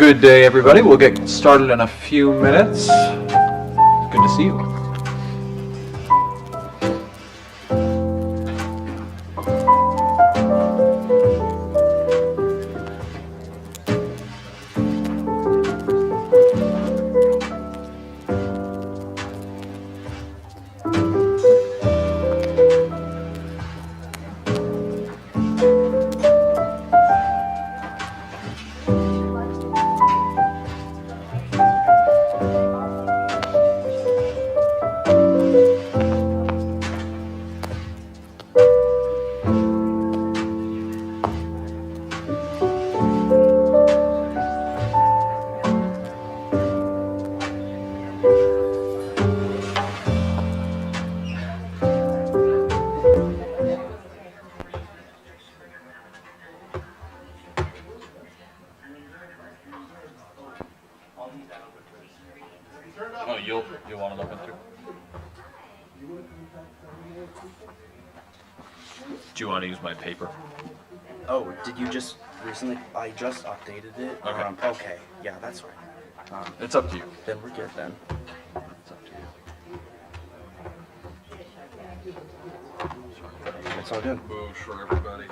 Good day, everybody. We'll get started in a few minutes. Good to see you. Oh, you'll want to look into? Do you want to use my paper? Oh, did you just recently? I just updated it. Okay. Okay. Yeah, that's fine. It's up to you. Then we're good then. It's up to you. It's all good. Move for everybody.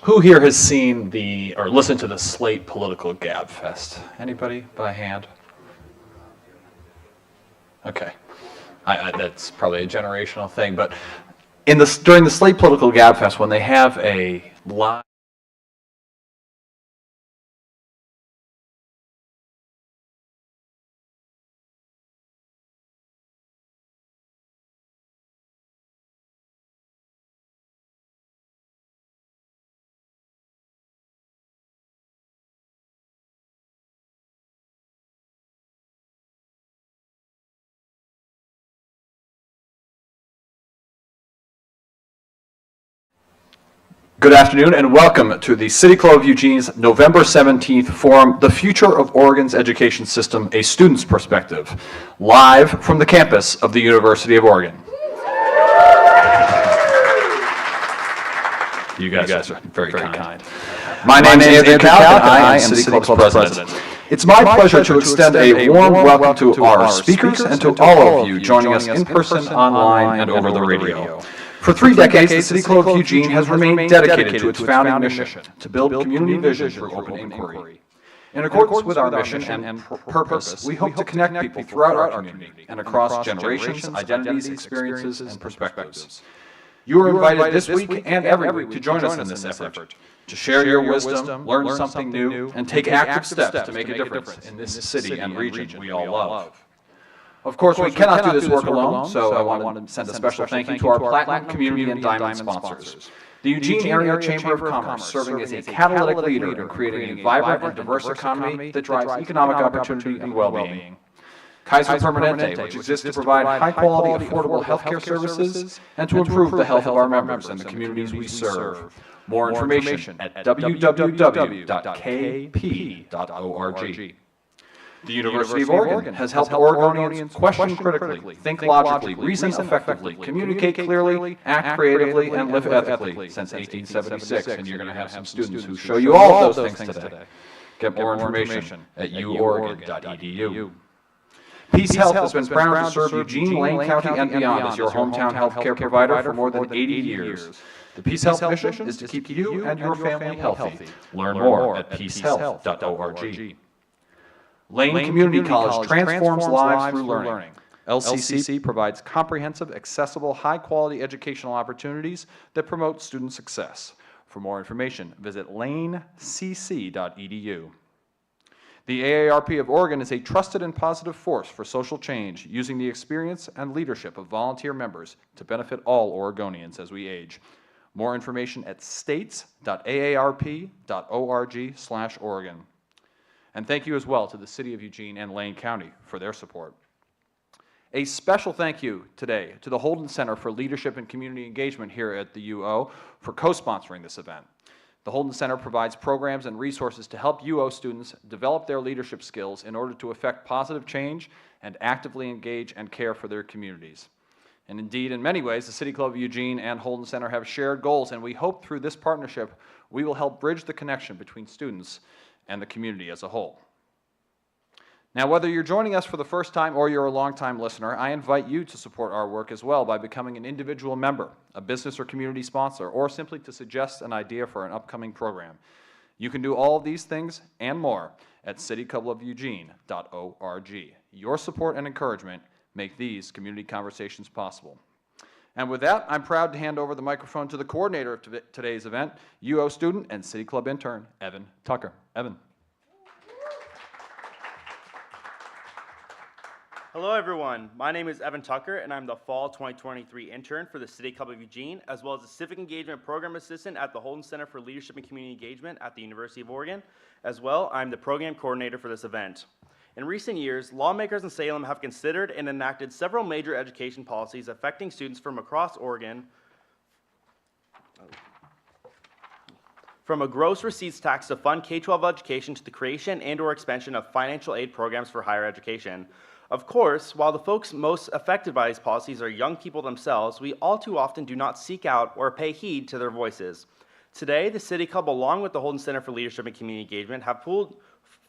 Who here has seen or listened to the Slate Political Gab Fest? Anybody by hand? Okay. That's probably a generational thing, but during the Slate Political Gab Fest, when they have a live Good afternoon and welcome to the City Club of Eugene's November 17th forum, The Future of Oregon's Education System, A Student's Perspective, live from the campus of the University of Oregon. You guys are very kind. My name is Anthony Kalk and I am City Club's president. It's my pleasure to extend a warm welcome to our speakers and to all of you joining us in person, online, and over the radio. For 3 decades, the City Club of Eugene has remained dedicated to its founding mission, to build community vision through open inquiry. In accordance with our mission and purpose, we hope to connect people throughout our community and across generations, identities, experiences, and perspectives. You are invited this week and every week to join us in this effort, to share your wisdom, learn something new, and take active steps to make a difference in this city and region we all love. Of course, we cannot do this work alone, so I want to send a special thank you to our Platinum, Community, and Diamond sponsors. The Eugene Area Chamber of Commerce, serving as a catalytic leader in creating a vibrant and diverse economy that drives economic opportunity and well-being. Kaiser Permanente, which exists to provide high-quality, affordable healthcare services and to improve the health of our members and the communities we serve. More information at www.kp.org. The University of Oregon has helped Oregonians question critically, think logically, reason effectively, communicate clearly, act creatively, and live ethically since 1876, and you're going to have some students who show you all of those things today. Get more information at uoregon.edu. Peace Health has been proud to serve Eugene, Lane County, and beyond as your hometown healthcare provider for more than 80 years. The Peace Health mission is to keep you and your family healthy. Learn more at peacehealth.org. Lane Community College transforms lives through learning. LCC provides comprehensive, accessible, high-quality educational opportunities that promote student success. For more information, visit lanecc.edu. The AARP of Oregon is a trusted and positive force for social change, using the experience and leadership of volunteer members to benefit all Oregonians as we age. More information at states.aarp.org/Oregon. And thank you as well to the City of Eugene and Lane County for their support. A special thank you today to the Holden Center for Leadership and Community Engagement here at the UO for co-sponsoring this event. The Holden Center provides programs and resources to help UO students develop their leadership skills in order to effect positive change and actively engage and care for their communities. And indeed, in many ways, the City Club of Eugene and Holden Center have shared goals, and we hope through this partnership we will help bridge the connection between students and the community as a whole. Now, whether you're joining us for the first time or you're a longtime listener, I invite you to support our work as well by becoming an individual member, a business or community sponsor, or simply to suggest an idea for an upcoming program. You can do all of these things and more at cityclubofeugene.org. Your support and encouragement make these community conversations possible. And with that, I'm proud to hand over the microphone to the coordinator of today's event, UO student and City Club intern, Evan Tucker. Evan. Hello, everyone. My name is Evan Tucker, and I'm the Fall 2023 intern for the City Club of Eugene, as well as the Civic Engagement Program Assistant at the Holden Center for Leadership and Community Engagement at the University of Oregon. As well, I'm the program coordinator for this event. In recent years, lawmakers in Salem have considered and enacted several major education policies affecting students from across Oregon, from a gross receipts tax to fund K-12 education to the creation and/or expansion of financial aid programs for higher education. Of course, while the folks most affected by these policies are young people themselves, we all too often do not seek out or pay heed to their voices. Today, the City Club, along with the Holden Center for Leadership and Community Engagement, have pulled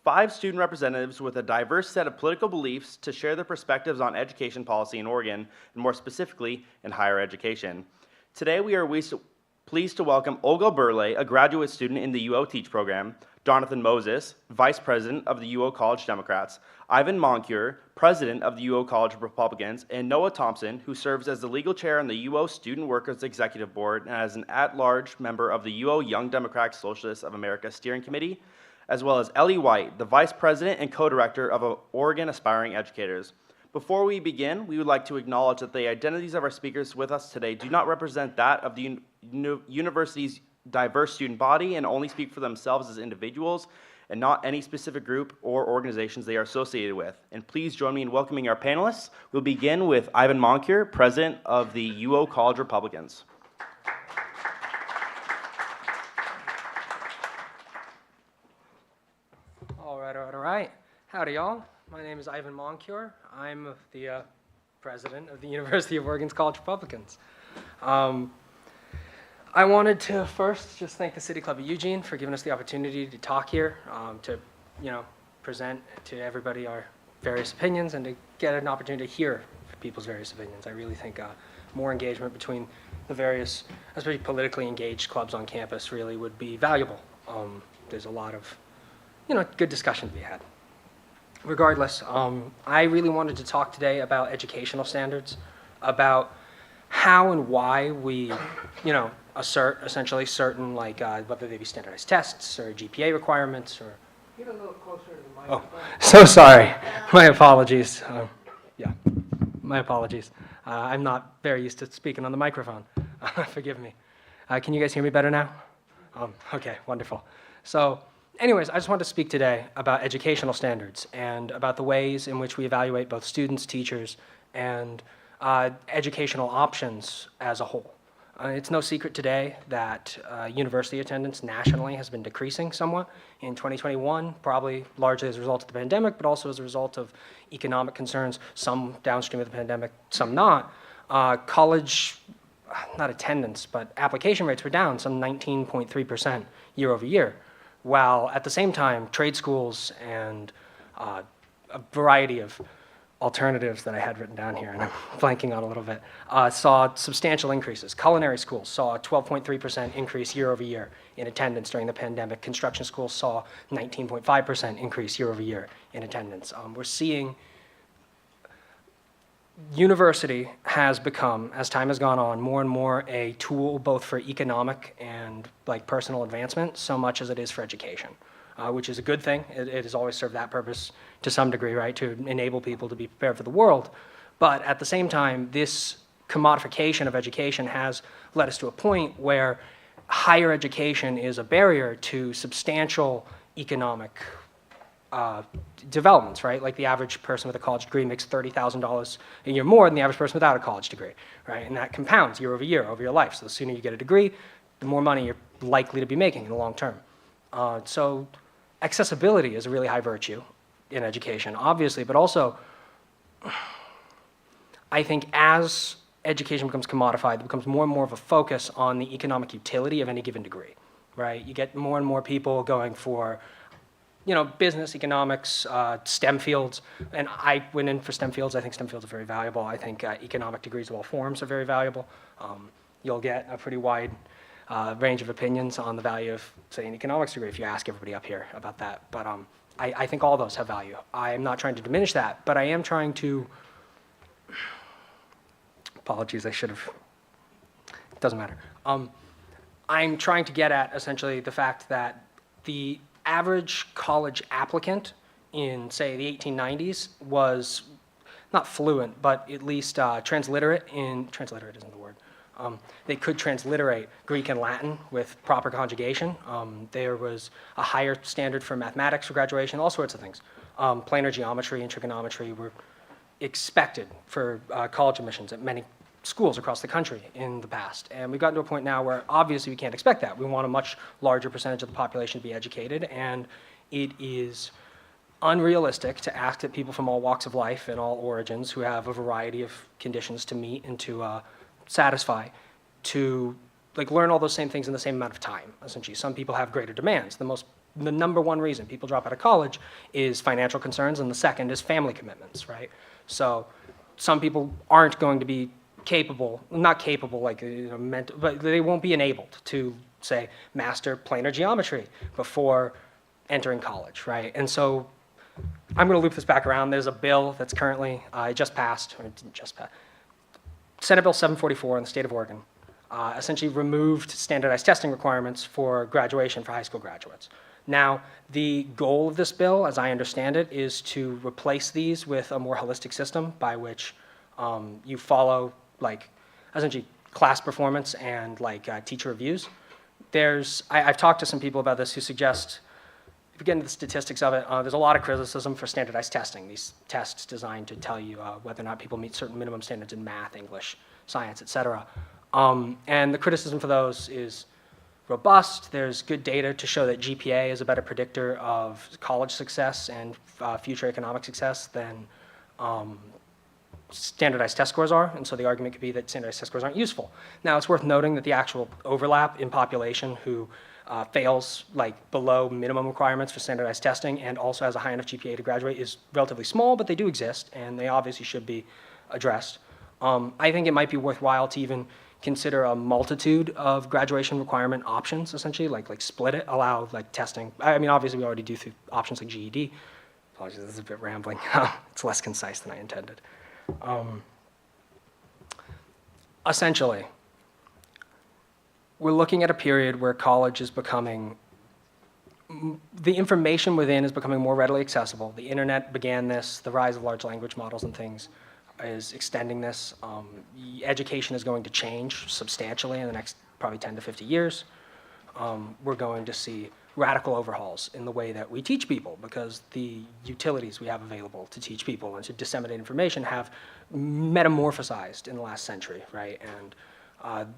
5 student representatives with a diverse set of political beliefs to share their perspectives on education policy in Oregon, and more specifically, in higher education. Today, we are pleased to welcome Olga Burley, a graduate student in the UO Teach program, Jonathan Moses, Vice President of the UO College Democrats, Ivan Moncure, President of the UO College Republicans, and Noah Thompson, who serves as the legal chair on the UO Student Workers Executive Board and as an at-large member of the UO Young Democratic Socialists of America Steering Committee, as well as Ellie White, the Vice President and co-director of Oregon Aspiring Educators. Before we begin, we would like to acknowledge that the identities of our speakers with us today do not represent that of the university's diverse student body and only speak for themselves as individuals and not any specific group or organizations they are associated with. And please join me in welcoming our panelists. We'll begin with Ivan Moncure, President of the UO College Republicans. All right. Howdy, y'all. My name is Ivan Moncure. I'm the president of the University of Oregon's College Republicans. I wanted to first just thank the City Club of Eugene for giving us the opportunity to talk here, to present to everybody our various opinions and to get an opportunity to hear people's various opinions. I really think more engagement between the various, especially politically engaged clubs on campus, really would be valuable. There's a lot of good discussion to be had. Regardless, I really wanted to talk today about educational standards, about how and why we, assert essentially certain, whether they be standardized tests or GPA requirements or. Get a little closer to the microphone. Oh, so sorry. My apologies. My apologies. I'm not very used to speaking on the microphone. Forgive me. Can you guys hear me better now? Okay, wonderful. So, anyways, I just wanted to speak today about educational standards and about the ways in which we evaluate both students, teachers, and educational options as a whole. It's no secret today that university attendance nationally has been decreasing somewhat in 2021, probably largely as a result of the pandemic, but also as a result of economic concerns, some downstream of the pandemic, some not. College, not attendance, but application rates were down some 19.3% year over year, while at the same time, trade schools and a variety of alternatives that I had written down here, and I'm blanking on a little bit, saw substantial increases. Culinary schools saw a 12.3% increase year over year in attendance during the pandemic. Construction schools saw 19.5% increase year over year in attendance. We're seeing university has become, as time has gone on, more and more a tool both for economic and personal advancement, so much as it is for education. Which is a good thing. It has always served that purpose to some degree, right, to enable people to be prepared for the world. But at the same time, this commodification of education has led us to a point where higher education is a barrier to substantial economic developments, right? Like the average person with a college degree makes $30,000 a year more than the average person without a college degree, right? And that compounds year over your life. So the sooner you get a degree, the more money you're likely to be making in the long term. So accessibility is a really high virtue in education, obviously, but also I think as education becomes commodified, there becomes more and more of a focus on the economic utility of any given degree, right? You get more and more people going for, business, economics, STEM fields, and I went in for STEM fields. I think STEM fields are very valuable. I think economic degrees of all forms are very valuable. You'll get a pretty wide range of opinions on the value of, say, an economics degree if you ask everybody up here about that. But I think all those have value. I'm not trying to diminish that, but I am trying to, apologies, I should have, it doesn't matter. I'm trying to get at essentially the fact that the average college applicant in, say, the 1890s was not fluent, but at least transliterate isn't the word. They could transliterate Greek and Latin with proper conjugation. There was a higher standard for mathematics for graduation, all sorts of things. Planar geometry and trigonometry were expected for college admissions at many schools across the country in the past. And we've gotten to a point now where obviously we can't expect that. We want a much larger percentage of the population to be educated, and it is unrealistic to ask that people from all walks of life and all origins who have a variety of conditions to meet and to satisfy to learn all those same things in the same amount of time, essentially. Some people have greater demands. The number one reason people drop out of college is financial concerns, and the second is family commitments, right? So some people aren't going to be capable, not capable mental, but they won't be enabled to, say, master planar geometry before entering college, right? And so I'm going to loop this back around. There's a bill that's currently, it just passed, or it didn't just pass, Senate Bill 744 in the state of Oregon, essentially removed standardized testing requirements for graduation for high school graduates. Now, the goal of this bill, as I understand it, is to replace these with a more holistic system by which you follow, essentially class performance and teacher reviews. I've talked to some people about this who suggest, if you get into the statistics of it, there's a lot of criticism for standardized testing, these tests designed to tell you whether or not people meet certain minimum standards in math, English, science, et cetera. And the criticism for those is robust. There's good data to show that GPA is a better predictor of college success and future economic success than standardized test scores are, and so the argument could be that standardized test scores aren't useful. Now, it's worth noting that the actual overlap in population who fails below minimum requirements for standardized testing and also has a high enough GPA to graduate is relatively small, but they do exist, and they obviously should be addressed. I think it might be worthwhile to even consider a multitude of graduation requirement options, essentially, like split it, allow testing. I mean, obviously we already do through options like GED. Apologies, this is a bit rambling. It's less concise than I intended. Essentially, we're looking at a period where college is becoming, the information within is becoming more readily accessible. The internet began this, the rise of large language models and things is extending this. Education is going to change substantially in the next probably 10 to 50 years. We're going to see radical overhauls in the way that we teach people because the utilities we have available to teach people and to disseminate information have metamorphosized in the last century, right? And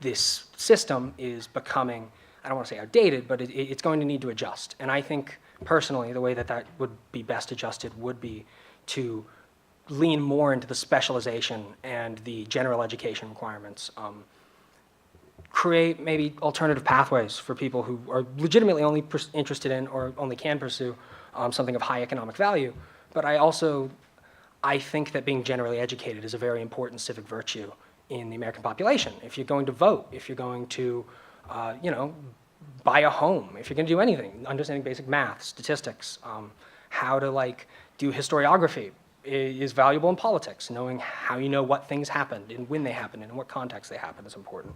this system is becoming, I don't want to say outdated, but it's going to need to adjust. And I think personally the way that would be best adjusted would be to lean more into the specialization and the general education requirements. Create maybe alternative pathways for people who are legitimately only interested in or only can pursue something of high economic value. But I think that being generally educated is a very important civic virtue in the American population. If you're going to vote, if you're going to, buy a home, if you're going to do anything, understanding basic math, statistics, how to do historiography is valuable in politics. Knowing how you know what things happened and when they happened and in what context they happened is important.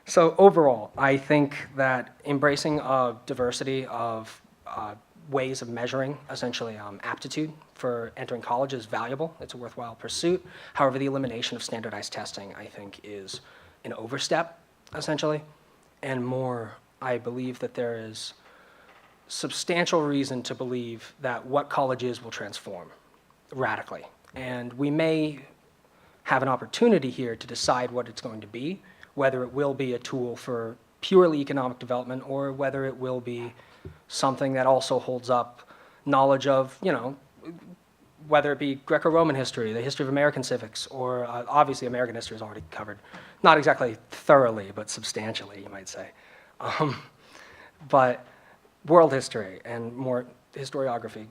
So overall, I think that embracing a diversity of ways of measuring, essentially aptitude for entering college is valuable. It's a worthwhile pursuit. However, the elimination of standardized testing, I think, is an overstep, essentially. And more, I believe that there is substantial reason to believe that what college is will transform radically. And we may have an opportunity here to decide what it's going to be, whether it will be a tool for purely economic development or whether it will be something that also holds up knowledge of, whether it be Greco-Roman history, the history of American civics, or obviously American history is already covered. Not exactly thoroughly, but substantially, you might say. But world history and more historiography,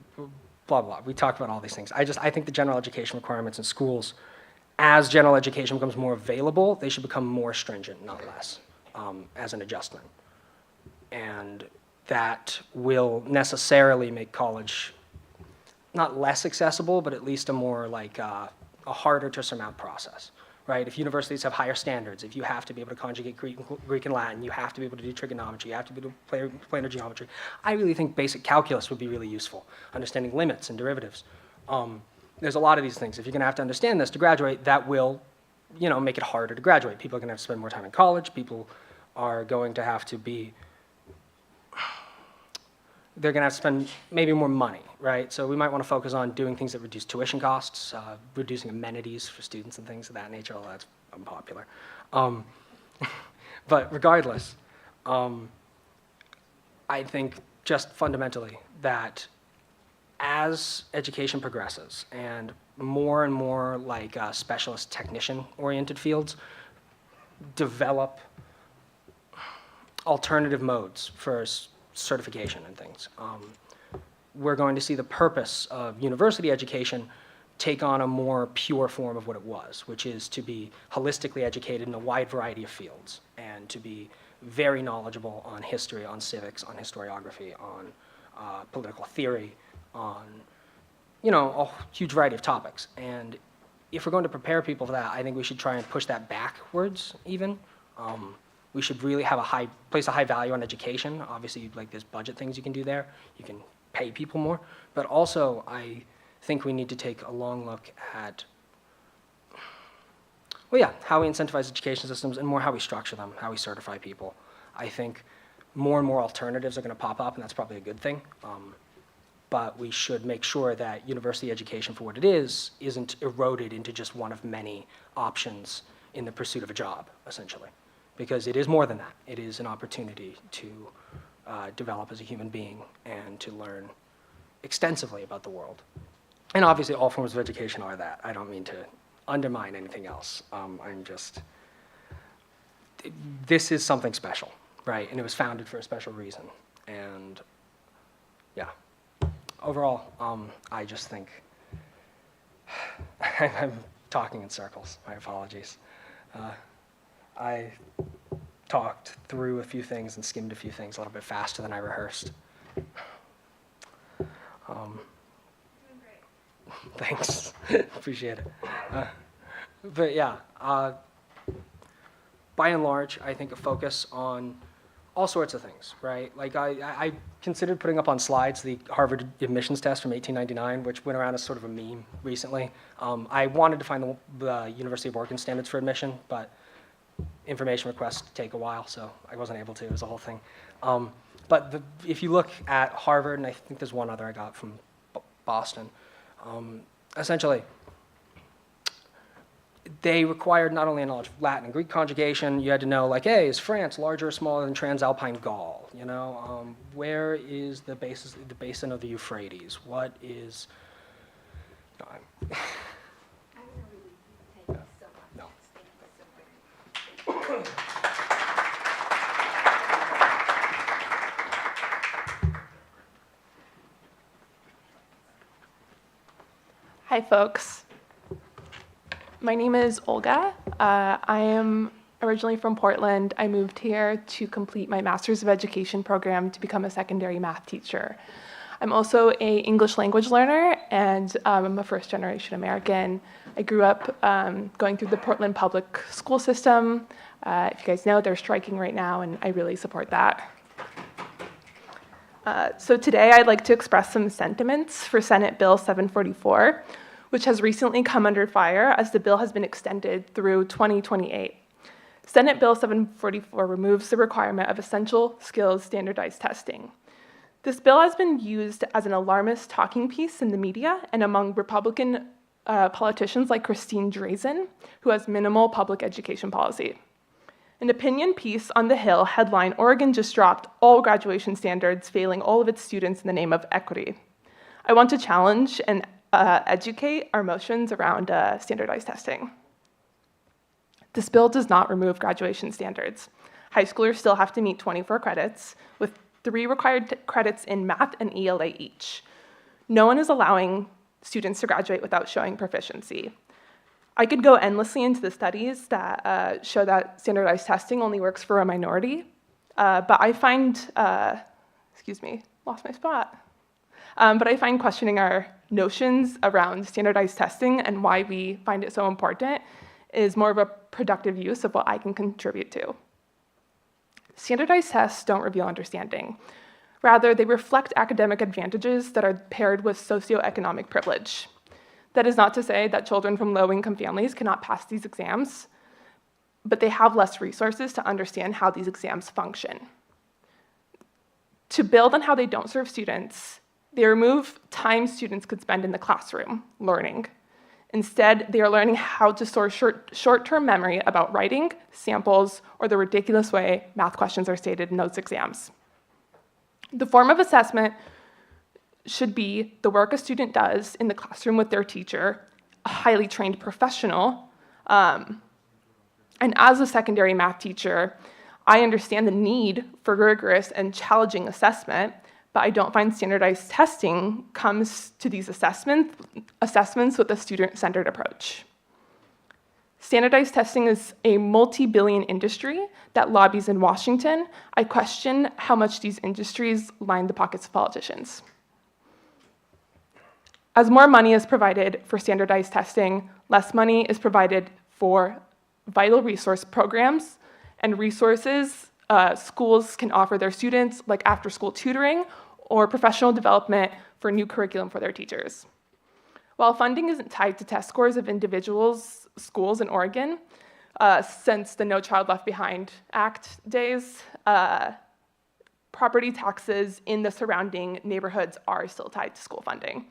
blah, blah. We talked about all these things. I think the general education requirements in schools, as general education becomes more available, they should become more stringent, not less, as an adjustment. And that will necessarily make college not less accessible, but at least a more a harder to surmount process, right? If universities have higher standards, if you have to be able to conjugate Greek and Latin, you have to be able to do trigonometry, you have to be able to planar geometry. I really think basic calculus would be really useful, understanding limits and derivatives. There's a lot of these things. If you're gonna have to understand this to graduate, that will, make it harder to graduate. People are gonna have to spend more time in college. People are going to have to be, they're gonna have to spend maybe more money, right? So we might wanna focus on doing things that reduce tuition costs, reducing amenities for students and things of that nature, although that's unpopular. But regardless, I think just fundamentally that as education progresses and more specialist technician-oriented fields develop alternative modes for certification and things, we're going to see the purpose of university education take on a more pure form of what it was, which is to be holistically educated in a wide variety of fields and to be very knowledgeable on history, on civics, on historiography, on political theory, on a huge variety of topics. And if we're going to prepare people for that, I think we should try and push that backwards even. We should really have place a high value on education. Obviously, there's budget things you can do there. You can pay people more. But also, I think we need to take a long look at, how we incentivize education systems and more how we structure them, how we certify people. I think more and more alternatives are going to pop up, and that's probably a good thing. But we should make sure that university education for what it is isn't eroded into just one of many options in the pursuit of a job, essentially. Because it is more than that. It is an opportunity to develop as a human being and to learn extensively about the world. And obviously all forms of education are that. I don't mean to undermine anything else. This is something special, right? And it was founded for a special reason. And overall, I just think, I'm talking in circles, my apologies. I talked through a few things and skimmed a few things a little bit faster than I rehearsed. Thanks, appreciate it. By and large, I think a focus on all sorts of things, right? I considered putting up on slides the Harvard admissions test from 1899, which went around as sort of a meme recently. I wanted to find the University of Oregon standards for admission, but information requests take a while, so I wasn't able to. It was a whole thing. But if you look at Harvard, and I think there's one other I got from Boston, essentially, they required not only a knowledge of Latin and Greek conjugation, you had to know, hey, is France larger or smaller than Transalpine Gaul? Where is the basin of the Euphrates? What is... No, Hi, folks. My name is Olga. I am originally from Portland. I moved here to complete my Master's of Education program to become a secondary math teacher. I'm also an English language learner, and I'm a first-generation American. I grew up going through the Portland public school system. If you guys know, they're striking right now, and I really support that. So today, I'd like to express some sentiments for Senate Bill 744, which has recently come under fire as the bill has been extended through 2028. Senate Bill 744 removes the requirement of essential skills standardized testing. This bill has been used as an alarmist talking piece in the media and among Republican politicians like Christine Drazan, who has minimal public education policy. An opinion piece on The Hill headline, "Oregon just dropped all graduation standards, failing all of its students in the name of equity." I want to challenge and educate our motions around standardized testing. This bill does not remove graduation standards. High schoolers still have to meet 24 credits, with 3 required credits in math and ELA each. No one is allowing students to graduate without showing proficiency. I could go endlessly into the studies that show that standardized testing only works for a minority, but I find, lost my spot. But I find questioning our notions around standardized testing and why we find it so important is more of a productive use of what I can contribute to. Standardized tests don't reveal understanding. Rather, they reflect academic advantages that are paired with socioeconomic privilege. That is not to say that children from low-income families cannot pass these exams, but they have less resources to understand how these exams function. To build on how they don't serve students, they remove time students could spend in the classroom learning. Instead, they are learning how to store short-term memory about writing, samples, or the ridiculous way math questions are stated in those exams. The form of assessment should be the work a student does in the classroom with their teacher, a highly trained professional. And as a secondary math teacher, I understand the need for rigorous and challenging assessment, but I don't find standardized testing comes to these assessments with a student-centered approach. Standardized testing is a multi-billion industry that lobbies in Washington. I question how much these industries line the pockets of politicians. As more money is provided for standardized testing, less money is provided for vital resource programs and resources schools can offer their students, like after-school tutoring or professional development for new curriculum for their teachers. While funding isn't tied to test scores of individuals' schools in Oregon, since the No Child Left Behind Act days, property taxes in the surrounding neighborhoods are still tied to school funding.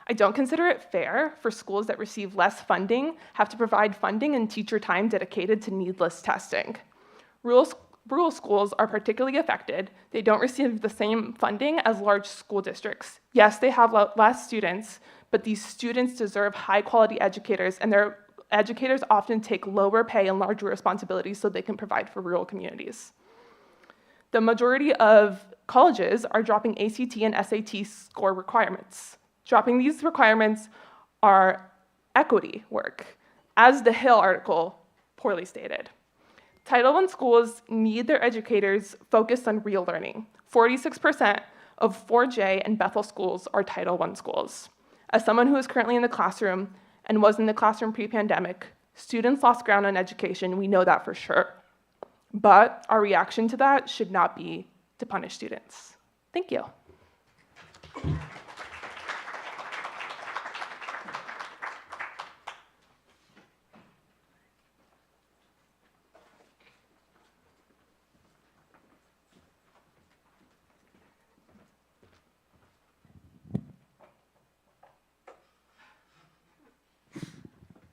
I don't consider it fair for schools that receive less funding have to provide funding and teacher time dedicated to needless testing. Rural schools are particularly affected. They don't receive the same funding as large school districts. Yes, they have less students, but these students deserve high-quality educators, and their educators often take lower pay and larger responsibilities so they can provide for rural communities. The majority of colleges are dropping ACT and SAT score requirements. Dropping these requirements are equity work, as the Hill article poorly stated. Title I schools need their educators focused on real learning. 46% of 4J and Bethel schools are Title I schools. As someone who is currently in the classroom and was in the classroom pre-pandemic, students lost ground on education, we know that for sure. But our reaction to that should not be to punish students. Thank you.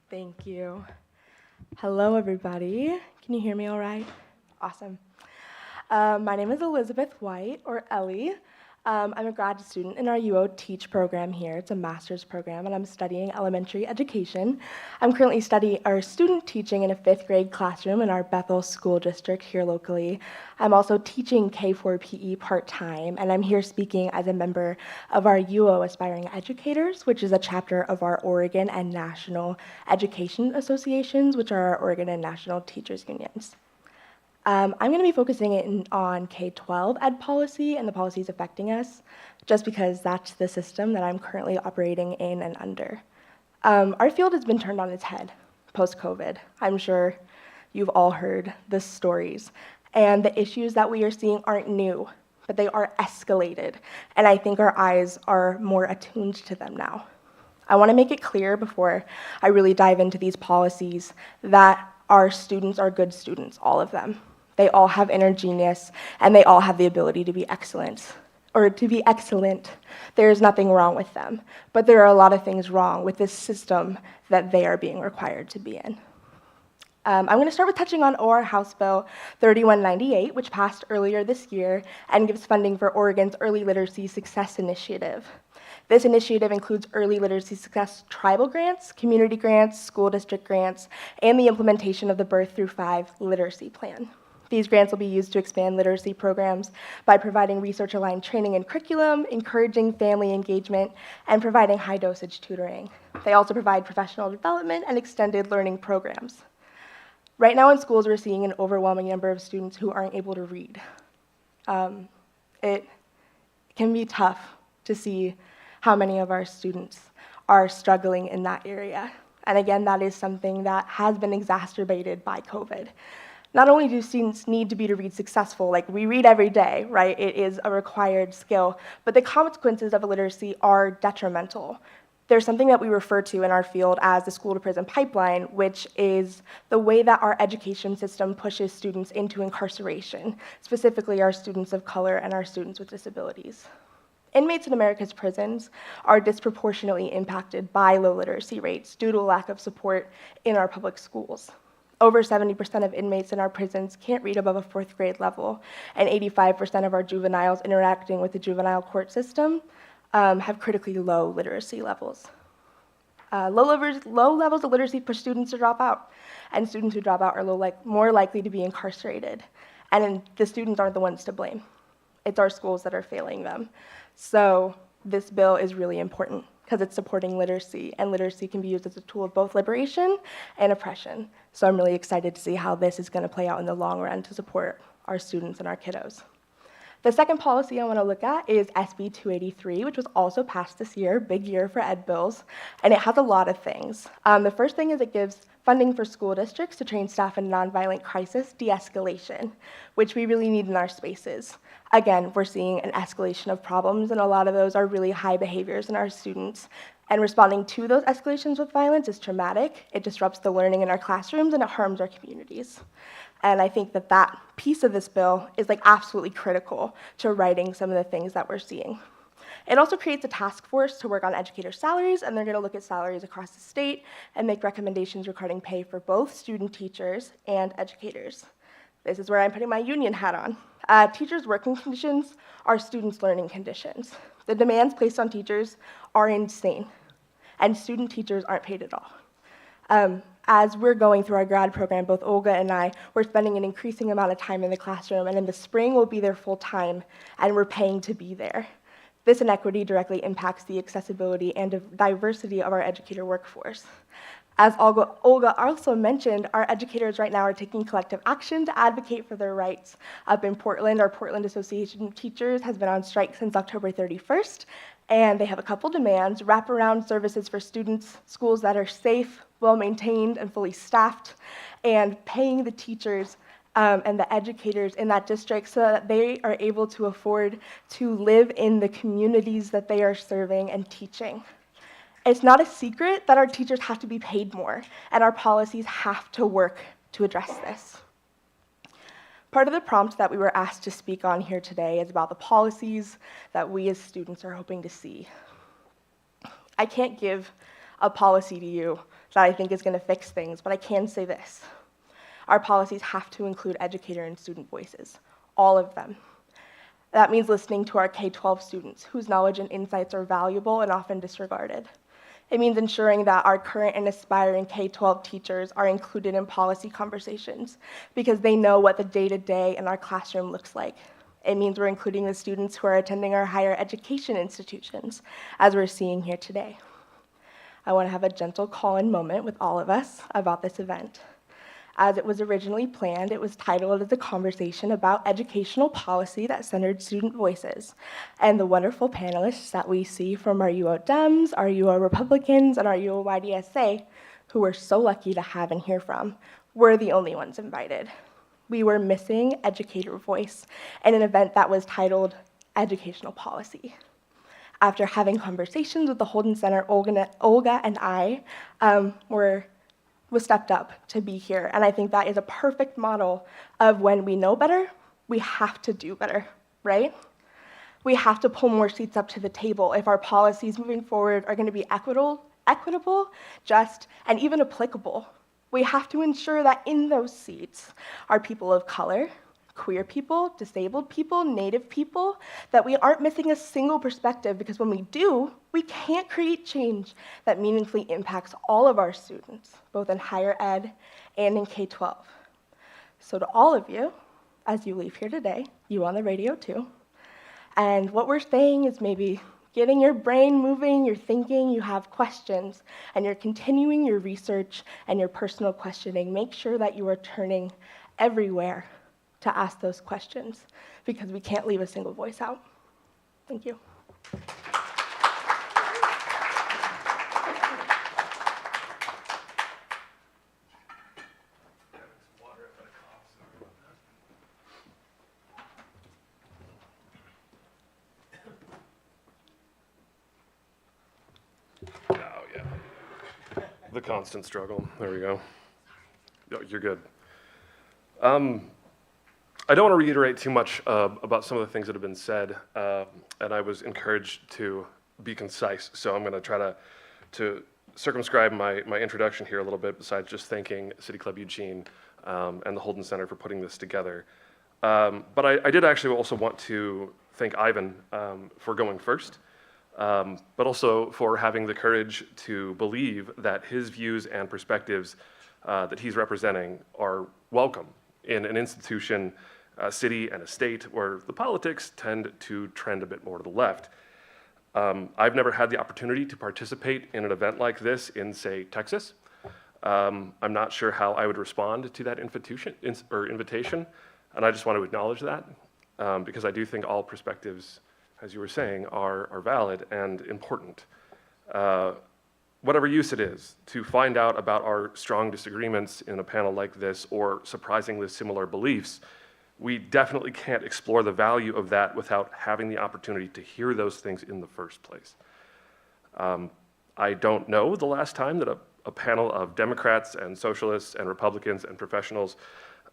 Thank you. Hello, everybody. Can you hear me all right? Awesome. My name is Elizabeth White, or Ellie. I'm a grad student in our UO Teach program here. It's a master's program, and I'm studying elementary education. I'm currently student teaching in a 5th grade classroom in our Bethel School District here locally. I'm also teaching K4 PE part-time, and I'm here speaking as a member of our UO Aspiring Educators, which is a chapter of our Oregon and National Education Associations, which are our Oregon and National Teachers Unions. I'm going to be focusing on K-12 ed policy and the policies affecting us, just because that's the system that I'm currently operating in and under. Our field has been turned on its head post-COVID. I'm sure you've all heard the stories. And the issues that we are seeing aren't new, but they are escalated. And I think our eyes are more attuned to them now. I want to make it clear before I really dive into these policies that our students are good students, all of them. They all have inner genius, and they all have the ability to be excellent. excellent, there is nothing wrong with them. But there are a lot of things wrong with this system that they are being required to be in. I'm going to start with touching on OR House Bill 3198, which passed earlier this year and gives funding for Oregon's Early Literacy Success Initiative. This initiative includes early literacy success tribal grants, community grants, school district grants, and the implementation of the Birth Through 5 Literacy Plan. These grants will be used to expand literacy programs by providing research-aligned training and curriculum, encouraging family engagement, and providing high-dosage tutoring. They also provide professional development and extended learning programs. Right now in schools, we're seeing an overwhelming number of students who aren't able to read. It can be tough to see how many of our students are struggling in that area. And again, that is something that has been exacerbated by COVID. Not only do students need to be to read successful, like we read every day, right? It is a required skill, but the consequences of illiteracy are detrimental. There's something that we refer to in our field as the school-to-prison pipeline, which is the way that our education system pushes students into incarceration, specifically our students of color and our students with disabilities. Inmates in America's prisons are disproportionately impacted by low literacy rates due to a lack of support in our public schools. Over 70% of inmates in our prisons can't read above a 4th grade level, and 85% of our juveniles interacting with the juvenile court system have critically low literacy levels. Low levels of literacy push students to drop out, and students who drop out are more likely to be incarcerated. And the students aren't the ones to blame. It's our schools that are failing them. So this bill is really important because it's supporting literacy, and literacy can be used as a tool of both liberation and oppression. So I'm really excited to see how this is going to play out in the long run to support our students and our kiddos. The second policy I want to look at is SB 283, which was also passed this year, big year for ed bills, and it has a lot of things. The first thing is it gives funding for school districts to train staff in nonviolent crisis de-escalation, which we really need in our spaces. Again, we're seeing an escalation of problems, and a lot of those are really high behaviors in our students. And responding to those escalations with violence is traumatic, it disrupts the learning in our classrooms, and it harms our communities. And I think that that piece of this bill is absolutely critical to righting some of the things that we're seeing. It also creates a task force to work on educator salaries, and they're going to look at salaries across the state and make recommendations regarding pay for both student teachers and educators. This is where I'm putting my union hat on. Teachers' working conditions are students' learning conditions. The demands placed on teachers are insane, and student teachers aren't paid at all. As we're going through our grad program, both Olga and I, we're spending an increasing amount of time in the classroom, and in the spring we'll be there full time, and we're paying to be there. This inequity directly impacts the accessibility and diversity of our educator workforce. As Olga also mentioned, our educators right now are taking collective action to advocate for their rights. Up in Portland, our Portland Association of Teachers has been on strike since October 31st, and they have a couple demands: wraparound services for students, schools that are safe, well-maintained, and fully staffed, and paying the teachers and the educators in that district so that they are able to afford to live in the communities that they are serving and teaching. It's not a secret that our teachers have to be paid more, and our policies have to work to address this. Part of the prompt that we were asked to speak on here today is about the policies that we as students are hoping to see. I can't give a policy to you that I think is going to fix things, but I can say this. Our policies have to include educator and student voices, all of them. That means listening to our K-12 students, whose knowledge and insights are valuable and often disregarded. It means ensuring that our current and aspiring K-12 teachers are included in policy conversations because they know what the day-to-day in our classroom looks like. It means we're including the students who are attending our higher education institutions, as we're seeing here today. I want to have a gentle call-in moment with all of us about this event. As it was originally planned, it was titled as a conversation about educational policy that centered student voices. And the wonderful panelists that we see from our UO Dems, our UO Republicans, and our UO YDSA, who we're so lucky to have and hear from, were the only ones invited. We were missing educator voice in an event that was titled Educational Policy. After having conversations with the Holden Center, Olga and I was stepped up to be here. And I think that is a perfect model of when we know better, we have to do better, right? We have to pull more seats up to the table if our policies moving forward are going to be equitable, just, and even applicable. We have to ensure that in those seats are people of color, queer people, disabled people, Native people, that we aren't missing a single perspective, because when we do, we can't create change that meaningfully impacts all of our students, both in higher ed and in K-12. So to all of you, as you leave here today, you on the radio too, and what we're saying is maybe getting your brain moving, you're thinking, you have questions, and you're continuing your research and your personal questioning. Make sure that you are turning everywhere to ask those questions, because we can't leave a single voice out. Thank you. Oh, yeah. The constant struggle. There we go. Oh, you're good. I don't want to reiterate too much about some of the things that have been said, and I was encouraged to be concise, so I'm going to try to circumscribe my introduction here a little bit, besides just thanking City Club Eugene and the Holden Center for putting this together. But I did actually also want to thank Ivan for going first, but also for having the courage to believe that his views and perspectives that he's representing are welcome in an institution, a city, and a state where the politics tend to trend a bit more to the left. I've never had the opportunity to participate in an event like this in, say, Texas. I'm not sure how I would respond to that invitation, and I just want to acknowledge that because I do think all perspectives, as you were saying, are valid and important. Whatever use it is to find out about our strong disagreements in a panel like this, or surprisingly similar beliefs, we definitely can't explore the value of that without having the opportunity to hear those things in the first place. I don't know the last time that a panel of Democrats and socialists and Republicans and professionals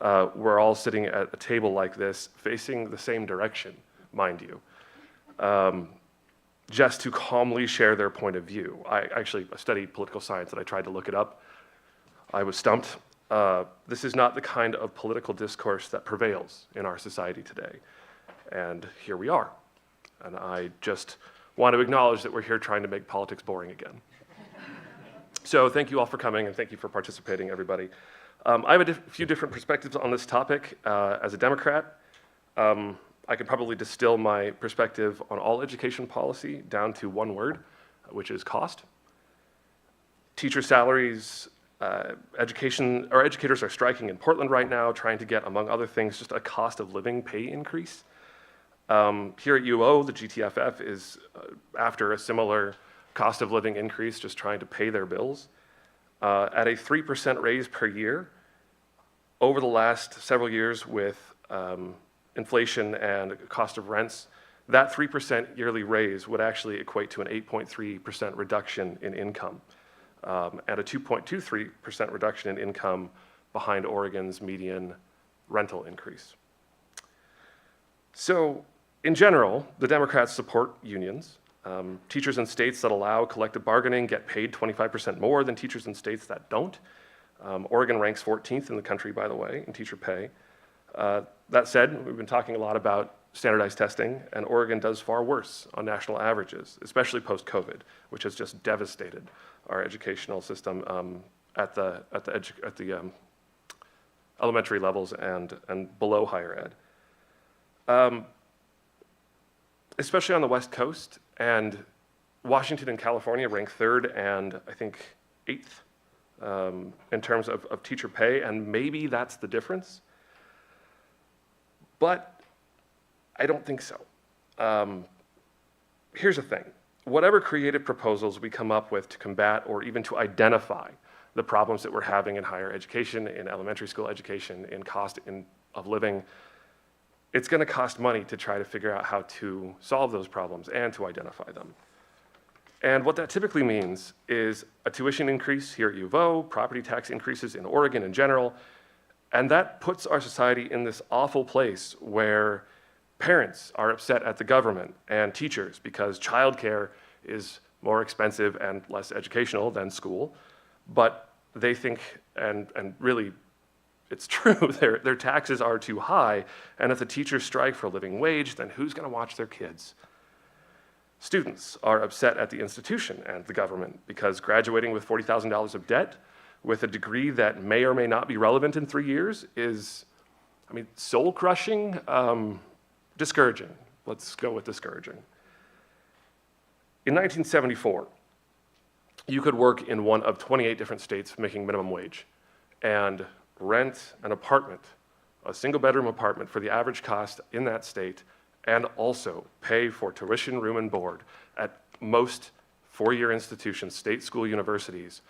were all sitting at a table like this, facing the same direction, mind you, just to calmly share their point of view. I studied political science and I tried to look it up. I was stumped. This is not the kind of political discourse that prevails in our society today. And here we are. And I just want to acknowledge that we're here trying to make politics boring again. So thank you all for coming, and thank you for participating, everybody. I have a few different perspectives on this topic. As a Democrat, I could probably distill my perspective on all education policy down to one word, which is cost. Teacher salaries, educators are striking in Portland right now, trying to get, among other things, just a cost of living pay increase. Here at UO, the GTFF is after a similar cost of living increase, just trying to pay their bills. At a 3% raise per year, over the last several years with inflation and cost of rents, that 3% yearly raise would actually equate to an 8.3% reduction in income, and a 2.23% reduction in income behind Oregon's median rental increase. So, in general, the Democrats support unions. Teachers in states that allow collective bargaining get paid 25% more than teachers in states that don't. Oregon ranks 14th in the country, by the way, in teacher pay. That said, we've been talking a lot about standardized testing, and Oregon does far worse on national averages, especially post-COVID, which has just devastated our educational system at the elementary levels and below higher ed. Especially on the West Coast, and Washington and California rank 3rd and I think 8th in terms of teacher pay, and maybe that's the difference. But I don't think so. Here's the thing. Whatever creative proposals we come up with to combat or even to identify the problems that we're having in higher education, in elementary school education, in cost of living, it's going to cost money to try to figure out how to solve those problems and to identify them. And what that typically means is a tuition increase here at U of O, property tax increases in Oregon in general, and that puts our society in this awful place where Parents are upset at the government and teachers because childcare is more expensive and less educational than school, but they think, and really it's true, their taxes are too high, and if the teachers strike for a living wage, then who's going to watch their kids? Students are upset at the institution and the government because graduating with $40,000 of debt with a degree that may or may not be relevant in 3 years is, I mean, soul-crushing, discouraging. Let's go with discouraging. In 1974, you could work in one of 28 different states making minimum wage and rent an apartment, a single-bedroom apartment for the average cost in that state, and also pay for tuition, room, and board at most four-year institutions, state school universities,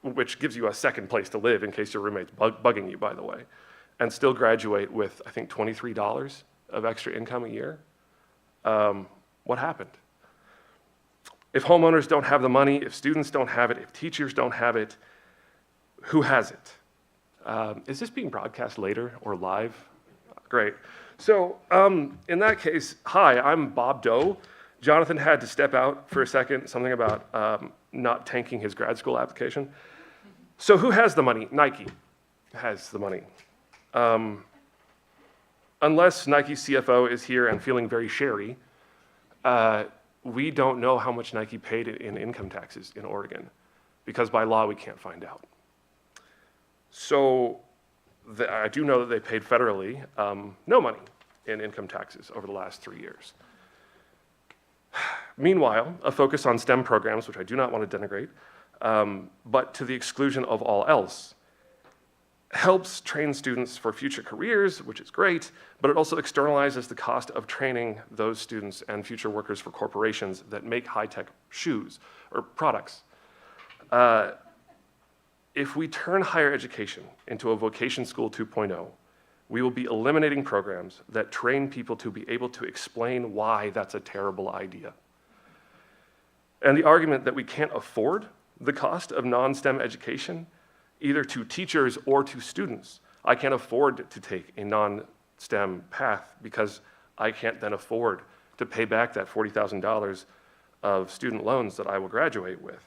which gives you a second place to live in case your roommate's bugging you, by the way, and still graduate with, I think, $23 of extra income a year. What happened? If homeowners don't have the money, if students don't have it, if teachers don't have it, who has it? Is this being broadcast later or live? Great. So in that case, hi, I'm Bob Doe. Jonathan had to step out for a second, something about not tanking his grad school application. So who has the money? Nike has the money. Unless Nike's CFO is here and feeling very sherry, we don't know how much Nike paid in income taxes in Oregon, because by law we can't find out. So I do know that they paid federally no money in income taxes over the last 3 years. Meanwhile, a focus on STEM programs, which I do not want to denigrate, but to the exclusion of all else, helps train students for future careers, which is great, but it also externalizes the cost of training those students and future workers for corporations that make high-tech shoes or products. If we turn higher education into a vocation school 2.0, we will be eliminating programs that train people to be able to explain why that's a terrible idea. And the argument that we can't afford the cost of non-STEM education, either to teachers or to students. I can't afford to take a non-STEM path because I can't then afford to pay back that $40,000 of student loans that I will graduate with.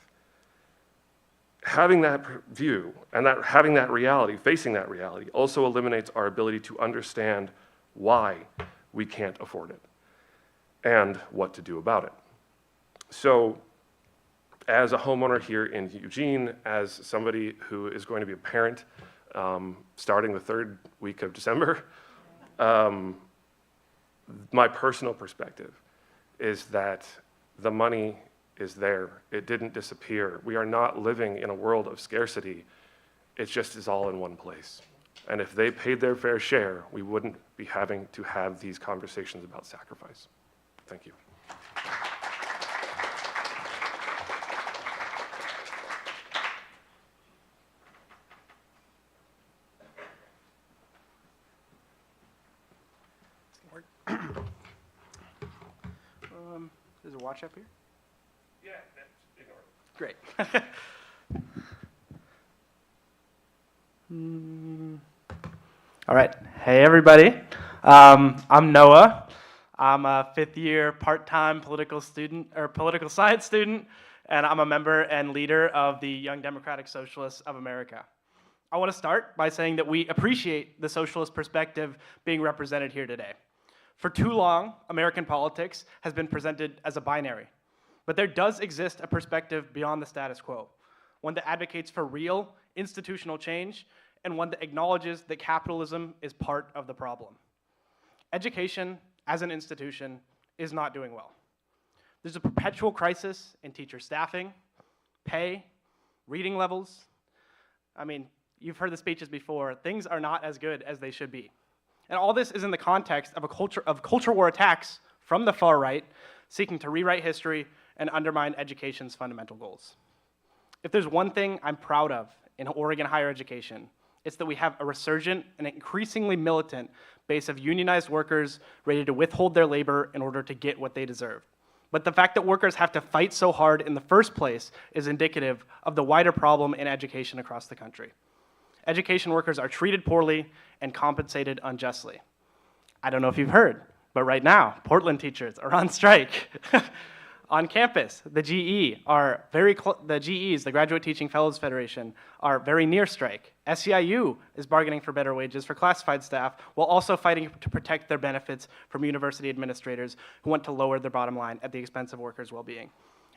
Having that view and having that reality, facing that reality, also eliminates our ability to understand why we can't afford it and what to do about it. So, as a homeowner here in Eugene, as somebody who is going to be a parent starting the third week of December, my personal perspective is that the money is there. It didn't disappear. We are not living in a world of scarcity. It just is all in one place. And if they paid their fair share, we wouldn't be having to have these conversations about sacrifice. Thank you. Is there a watch up here? Yeah, ignore it. Great. All right. Hey, everybody. I'm Noah. I'm a fifth-year part-time political science student, and I'm a member and leader of the Young Democratic Socialists of America. I want to start by saying that we appreciate the socialist perspective being represented here today. For too long, American politics has been presented as a binary. But there does exist a perspective beyond the status quo, one that advocates for real institutional change and one that acknowledges that capitalism is part of the problem. Education, as an institution, is not doing well. There's a perpetual crisis in teacher staffing, pay, reading levels. I mean, you've heard the speeches before. Things are not as good as they should be. And all this is in the context of culture war attacks from the far right, seeking to rewrite history and undermine education's fundamental goals. If there's one thing I'm proud of in Oregon higher education, it's that we have a resurgent and increasingly militant base of unionized workers ready to withhold their labor in order to get what they deserve. But the fact that workers have to fight so hard in the first place is indicative of the wider problem in education across the country. Education workers are treated poorly and compensated unjustly. I don't know if you've heard, But right now, Portland teachers are on strike. On campus, the GEs, the Graduate Teaching Fellows Federation, are very near strike. SEIU is bargaining for better wages for classified staff while also fighting to protect their benefits from university administrators who want to lower their bottom line at the expense of workers' well-being.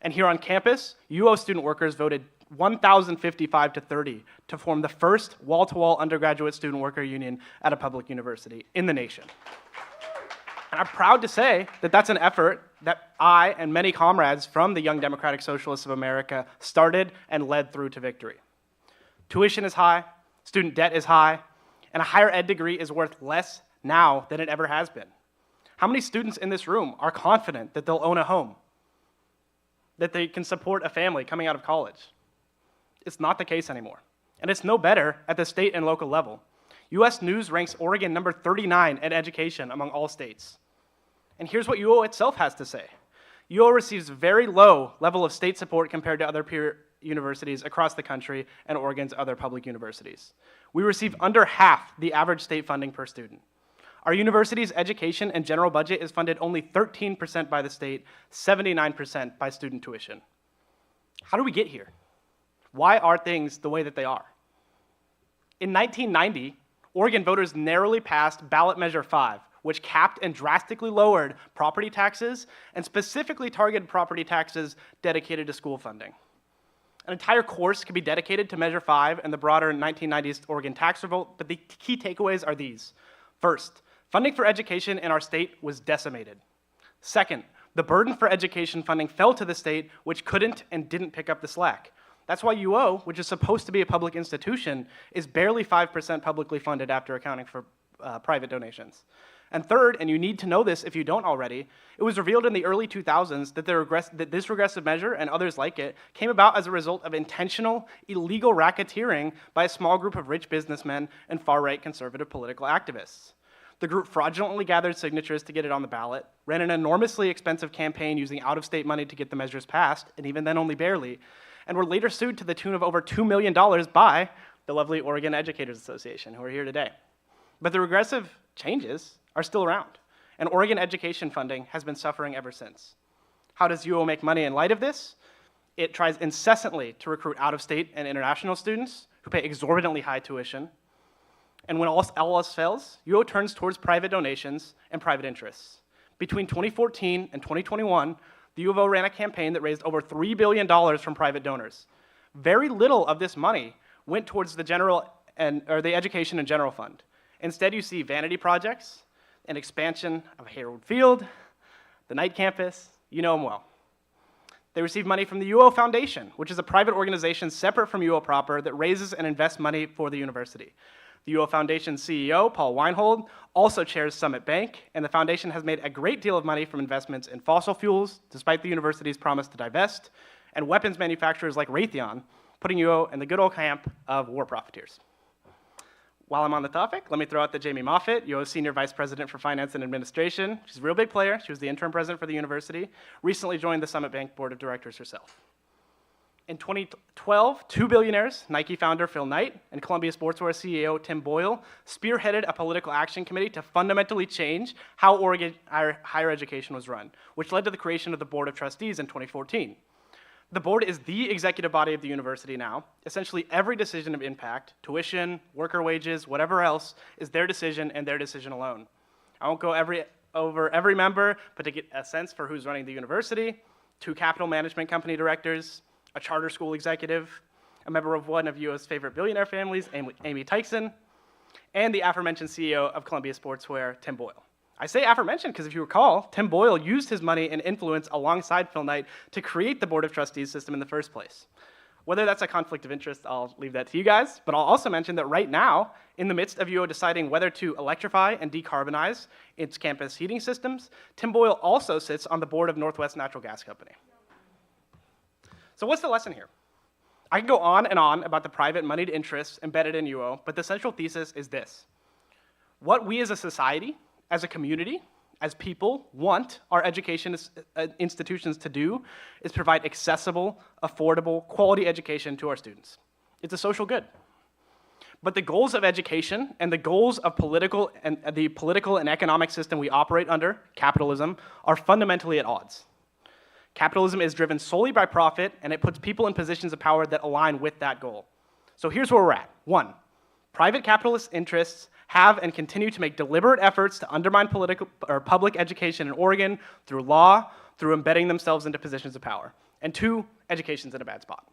And here on campus, UO student workers voted 1,055 to 30 to form the first wall-to-wall undergraduate student worker union at a public university in the nation. And I'm proud to say that that's an effort that I and many comrades from the Young Democratic Socialists of America started and led through to victory. Tuition is high, student debt is high, and a higher ed degree is worth less now than it ever has been. How many students in this room are confident that they'll own a home, that they can support a family coming out of college? It's not the case anymore. And it's no better at the state and local level. US News ranks Oregon number 39 in education among all states. And here's what UO itself has to say. UO receives very low level of state support compared to other peer universities across the country and Oregon's other public universities. We receive under half the average state funding per student. Our university's education and general budget is funded only 13% by the state, 79% by student tuition. How do we get here? Why are things the way that they are? In 1990, Oregon voters narrowly passed Ballot Measure 5, which capped and drastically lowered property taxes and specifically targeted property taxes dedicated to school funding. An entire course could be dedicated to Measure 5 and the broader 1990s Oregon tax revolt, but the key takeaways are these. First, funding for education in our state was decimated. Second, the burden for education funding fell to the state, which couldn't and didn't pick up the slack. That's why UO, which is supposed to be a public institution, is barely 5% publicly funded after accounting for private donations. And third, and you need to know this if you don't already, it was revealed in the early 2000s that this regressive measure and others like it came about as a result of intentional, illegal racketeering by a small group of rich businessmen and far-right conservative political activists. The group fraudulently gathered signatures to get it on the ballot, ran an enormously expensive campaign using out-of-state money to get the measures passed, and even then only barely, and were later sued to the tune of over $2 million by the lovely Oregon Educators Association, who are here today. But the regressive changes are still around, and Oregon education funding has been suffering ever since. How does UO make money in light of this? It tries incessantly to recruit out-of-state and international students who pay exorbitantly high tuition, and when all else fails, UO turns towards private donations and private interests. Between 2014 and 2021, the U of O ran a campaign that raised over $3 billion from private donors. Very little of this money went towards the the education and general fund. Instead, you see vanity projects, an expansion of Hayward Field, the Knight campus, you know them well. They receive money from the UO Foundation, which is a private organization separate from UO proper that raises and invests money for the university. The UO Foundation's CEO, Paul Weinhold, also chairs Summit Bank, and the foundation has made a great deal of money from investments in fossil fuels, despite the university's promise to divest, and weapons manufacturers like Raytheon, putting UO in the good old camp of war profiteers. While I'm on the topic, let me throw out that Jamie Moffitt, UO's Senior Vice President for Finance and Administration, she's a real big player, she was the interim president for the university, recently joined the Summit Bank Board of Directors herself. In 2012, two billionaires, Nike founder Phil Knight and Columbia Sportswear CEO Tim Boyle, spearheaded a political action committee to fundamentally change how Oregon higher education was run, which led to the creation of the Board of Trustees in 2014. The board is the executive body of the university now. Essentially every decision of impact, tuition, worker wages, whatever else, is their decision and their decision alone. I won't go over every member, but to get a sense for who's running the university, two capital management company directors, a charter school executive, a member of one of UO's favorite billionaire families, Amy Tyson, and the aforementioned CEO of Columbia Sportswear, Tim Boyle. I say aforementioned because if you recall, Tim Boyle used his money and influence alongside Phil Knight to create the Board of Trustees system in the first place. Whether that's a conflict of interest, I'll leave that to you guys, but I'll also mention that right now, in the midst of UO deciding whether to electrify and decarbonize its campus heating systems, Tim Boyle also sits on the board of Northwest Natural Gas Company. So what's the lesson here? I can go on and on about the private moneyed interests embedded in UO, but the central thesis is this. What we as a society, as a community, as people want our education institutions to do is provide accessible, affordable, quality education to our students. It's a social good. But the goals of education and the goals of the political and economic system we operate under, capitalism, are fundamentally at odds. Capitalism is driven solely by profit, and it puts people in positions of power that align with that goal. So here's where we're at. 1, private capitalist interests have and continue to make deliberate efforts to undermine public education in Oregon through law, through embedding themselves into positions of power. And 2, education's in a bad spot.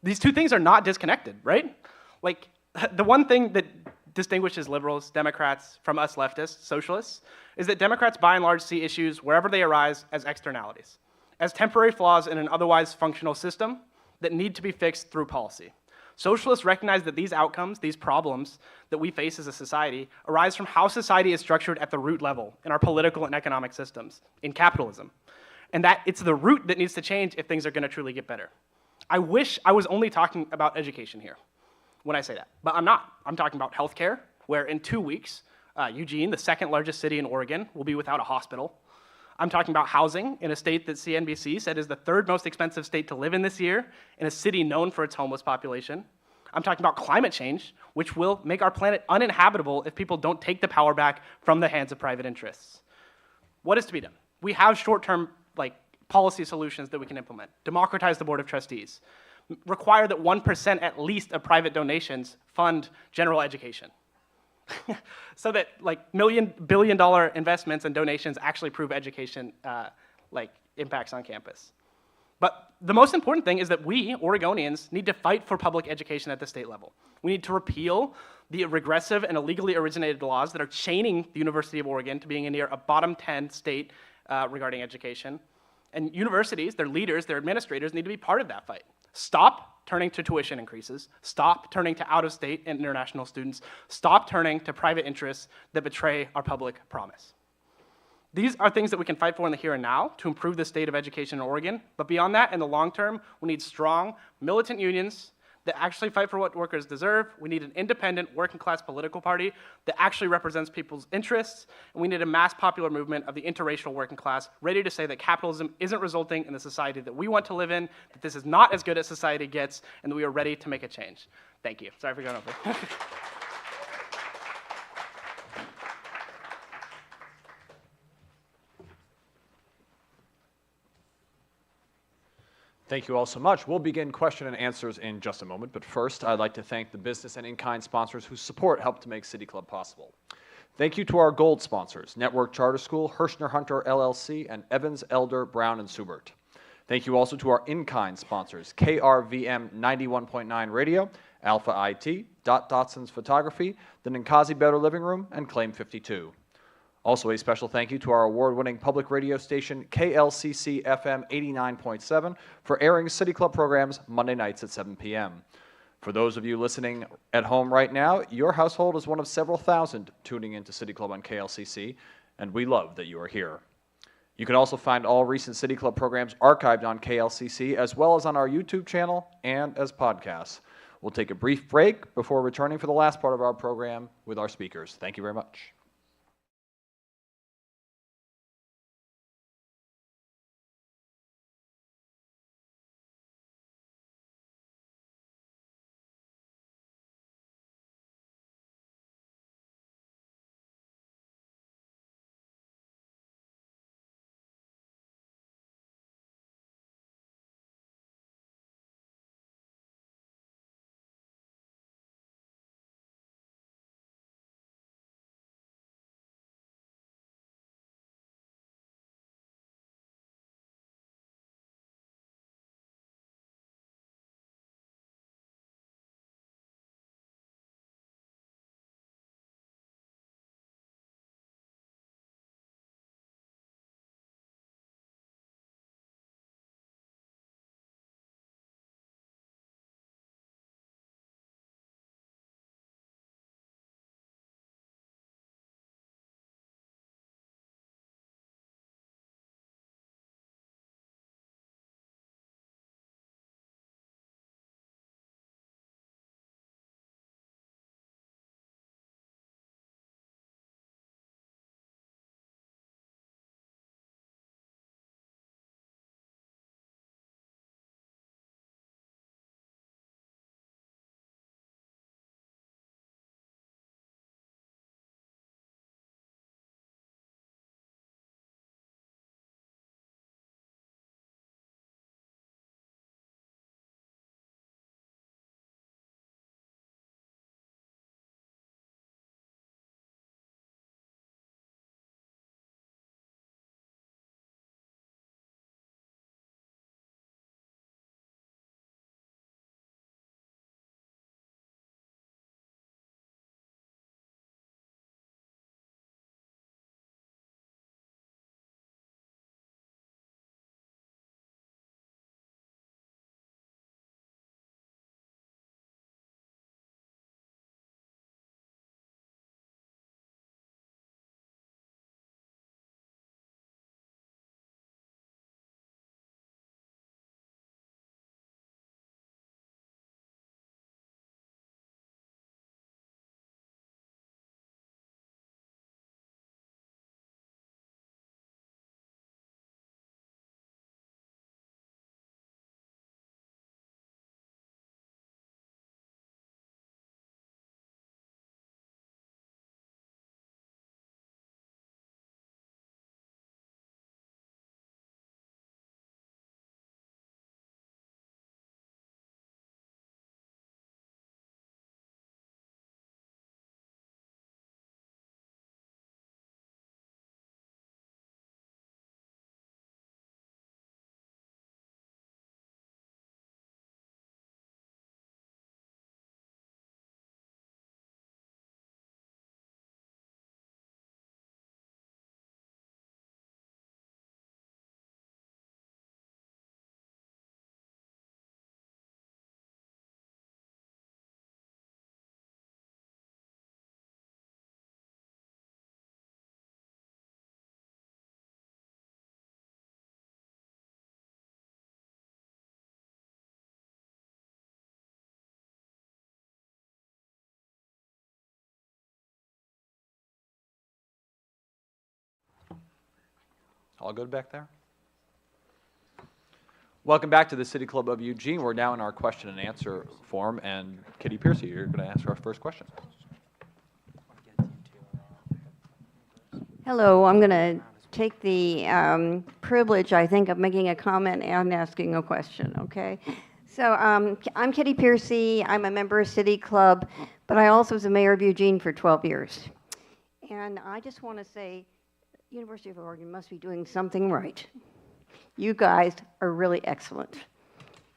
These two things are not disconnected, right? Like, the one thing that distinguishes liberals, Democrats, from us leftists, socialists, is that Democrats by and large see issues wherever they arise as externalities, as temporary flaws in an otherwise functional system that need to be fixed through policy. Socialists recognize that these outcomes, these problems that we face as a society, arise from how society is structured at the root level in our political and economic systems, in capitalism. And that it's the root that needs to change if things are going to truly get better. I wish I was only talking about education here when I say that, but I'm not. I'm talking about healthcare, where in 2 weeks, Eugene, the second largest city in Oregon, will be without a hospital. I'm talking about housing in a state that CNBC said is the 3rd most expensive state to live in this year, in a city known for its homeless population. I'm talking about climate change, which will make our planet uninhabitable if people don't take the power back from the hands of private interests. What is to be done? We have short-term policy solutions that we can implement. Democratize the Board of Trustees. Require that 1% at least of private donations fund general education. So that billion-dollar investments and donations actually prove education impacts on campus. But the most important thing is that we, Oregonians, need to fight for public education at the state level. We need to repeal the regressive and illegally originated laws that are chaining the University of Oregon to being a near a bottom 10 state regarding education. And universities, their leaders, their administrators need to be part of that fight. Stop turning to tuition increases. Stop turning to out-of-state and international students. Stop turning to private interests that betray our public promise. These are things that we can fight for in the here and now to improve the state of education in Oregon. But beyond that, in the long term, we need strong, militant unions that actually fight for what workers deserve. We need an independent, working-class political party that actually represents people's interests. And we need a mass popular movement of the interracial working class ready to say that capitalism isn't resulting in the society that we want to live in, that this is not as good as society gets, and that we are ready to make a change. Thank you. Sorry for going over. Thank you all so much. We'll begin question and answers in just a moment, but first I'd like to thank the business and in-kind sponsors whose support helped to make City Club possible. Thank you to our gold sponsors, Network Charter School, Hirschner Hunter LLC, and Evans, Elder, Brown, and Subert. Thank you also to our in-kind sponsors, KRVM 91.9 Radio, Alpha IT, Dotson's Photography, the Ninkazi Better Living Room, and Claim 52. Also, a special thank you to our award-winning public radio station, KLCC FM 89.7, for airing City Club programs Monday nights at 7 p.m. For those of you listening at home right now, your household is one of several thousand tuning into City Club on KLCC, and we love that you are here. You can also find all recent City Club programs archived on KLCC, as well as on our YouTube channel and as podcasts. We'll take a brief break before returning for the last part of our program with our speakers. Thank you very much. All good back there? Welcome back to the City Club of Eugene. We're now in our question and answer form, and Kitty Piercy, you're going to ask our first question. Hello, I'm going to take the privilege, I think, of making a comment and asking a question, okay? So I'm Kitty Piercy. I'm a member of City Club, but I also was the mayor of Eugene for 12 years. And I just want to say, University of Oregon must be doing something right. You guys are really excellent.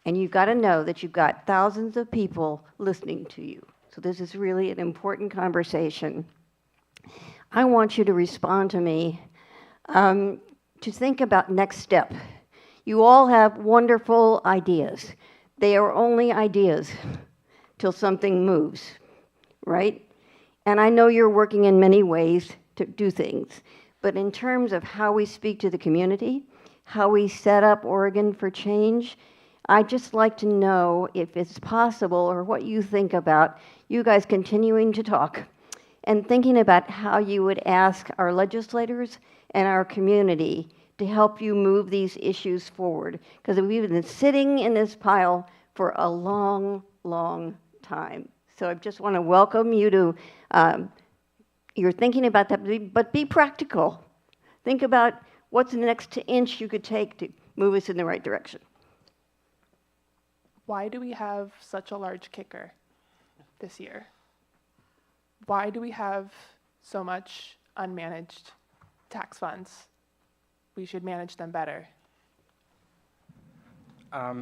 And you've got to know that you've got thousands of people listening to you. So this is really an important conversation. I want you to respond to me to think about next step. You all have wonderful ideas. They are only ideas till something moves, right? And I know you're working in many ways to do things, but in terms of how we speak to the community, how we set up Oregon for change, I'd just like to know if it's possible or what you think about you guys continuing to talk and thinking about how you would ask our legislators and our community to help you move these issues forward. Because we've been sitting in this pile for a long, long time. So I just want to welcome you to, you're thinking about that, but be practical. Think about what's the next inch you could take to move us in the right direction. Why do we have such a large kicker this year? Why do we have so much unmanaged tax funds? We should manage them better.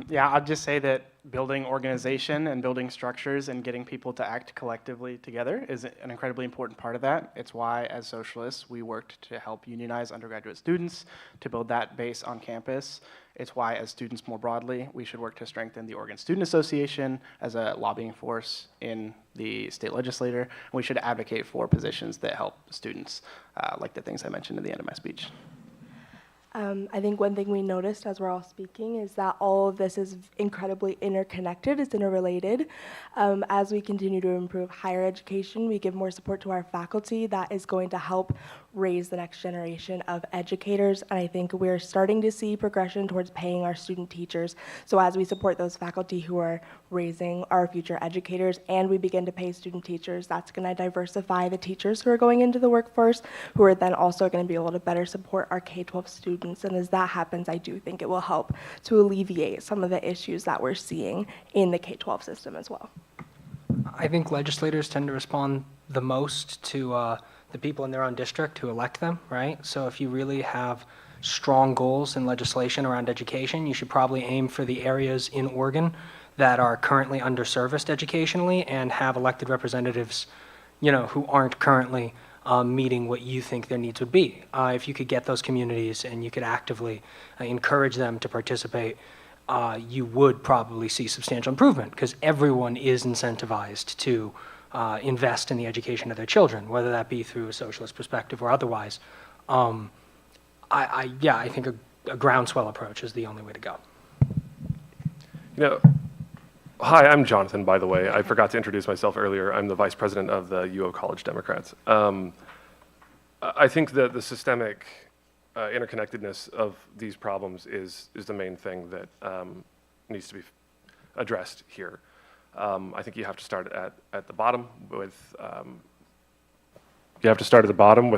Yeah, I'll just say that building organization and building structures and getting people to act collectively together is an incredibly important part of that. It's why, as socialists, we worked to help unionize undergraduate students to build that base on campus. It's why, as students more broadly, we should work to strengthen the Oregon Student Association as a lobbying force in the state legislature. And we should advocate for positions that help students, like the things I mentioned at the end of my speech. I think one thing we noticed as we're all speaking is that all of this is incredibly interconnected, it's interrelated. As we continue to improve higher education, we give more support to our faculty. That is going to help raise the next generation of educators, and I think we're starting to see progression towards paying our student teachers. So as we support those faculty who are raising our future educators and we begin to pay student teachers, that's going to diversify the teachers who are going into the workforce, who are then also going to be able to better support our K-12 students. And as that happens, I do think it will help to alleviate some of the issues that we're seeing in the K-12 system as well. I think legislators tend to respond the most to the people in their own district who elect them, right? So if you really have strong goals in legislation around education, you should probably aim for the areas in Oregon that are currently underserviced educationally and have elected representatives, who aren't currently meeting what you think their needs would be. If you could get those communities and you could actively encourage them to participate, you would probably see substantial improvement because everyone is incentivized to invest in the education of their children, whether that be through a socialist perspective or otherwise. I think a groundswell approach is the only way to go. Hi, I'm Jonathan, by the way. I forgot to introduce myself earlier. I'm the vice president of the UO College Democrats. I think that the systemic interconnectedness of these problems is the main thing that needs to be addressed here. I think you have to start at the bottom with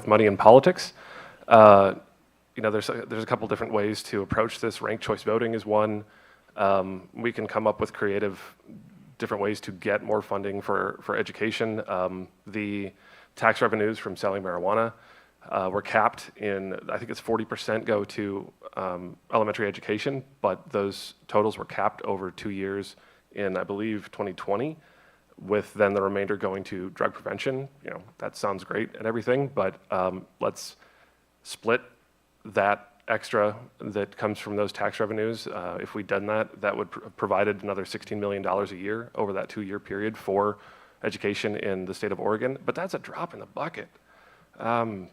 money and politics. There's a couple different ways to approach this. Ranked choice voting is one. We can come up with creative different ways to get more funding for education. The tax revenues from selling marijuana were capped in, I think it's 40% go to elementary education, but those totals were capped over 2 years in, I believe, 2020, with then the remainder going to drug prevention. That sounds great and everything, but let's split that extra that comes from those tax revenues. If we'd done that, that would have provided another $16 million a year over that 2-year period for education in the state of Oregon. But that's a drop in the bucket. The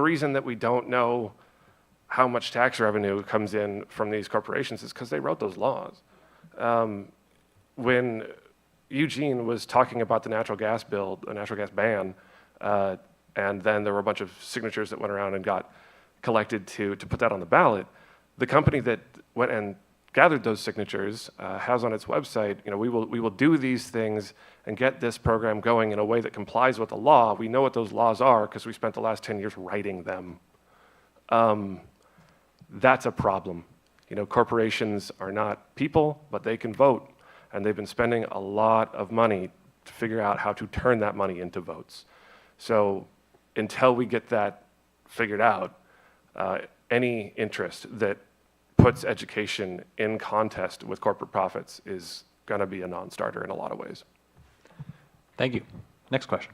reason that we don't know how much tax revenue comes in from these corporations is because they wrote those laws. When Eugene was talking about the natural gas bill, the natural gas ban, and then there were a bunch of signatures that went around and got collected to put that on the ballot, the company that went and gathered those signatures has on its website, we will do these things and get this program going in a way that complies with the law. We know what those laws are because we spent the last 10 years writing them. That's a problem. Corporations are not people, but they can vote. And they've been spending a lot of money to figure out how to turn that money into votes. So until we get that figured out, any interest that puts education in contest with corporate profits is going to be a non-starter in a lot of ways. Thank you. Next question.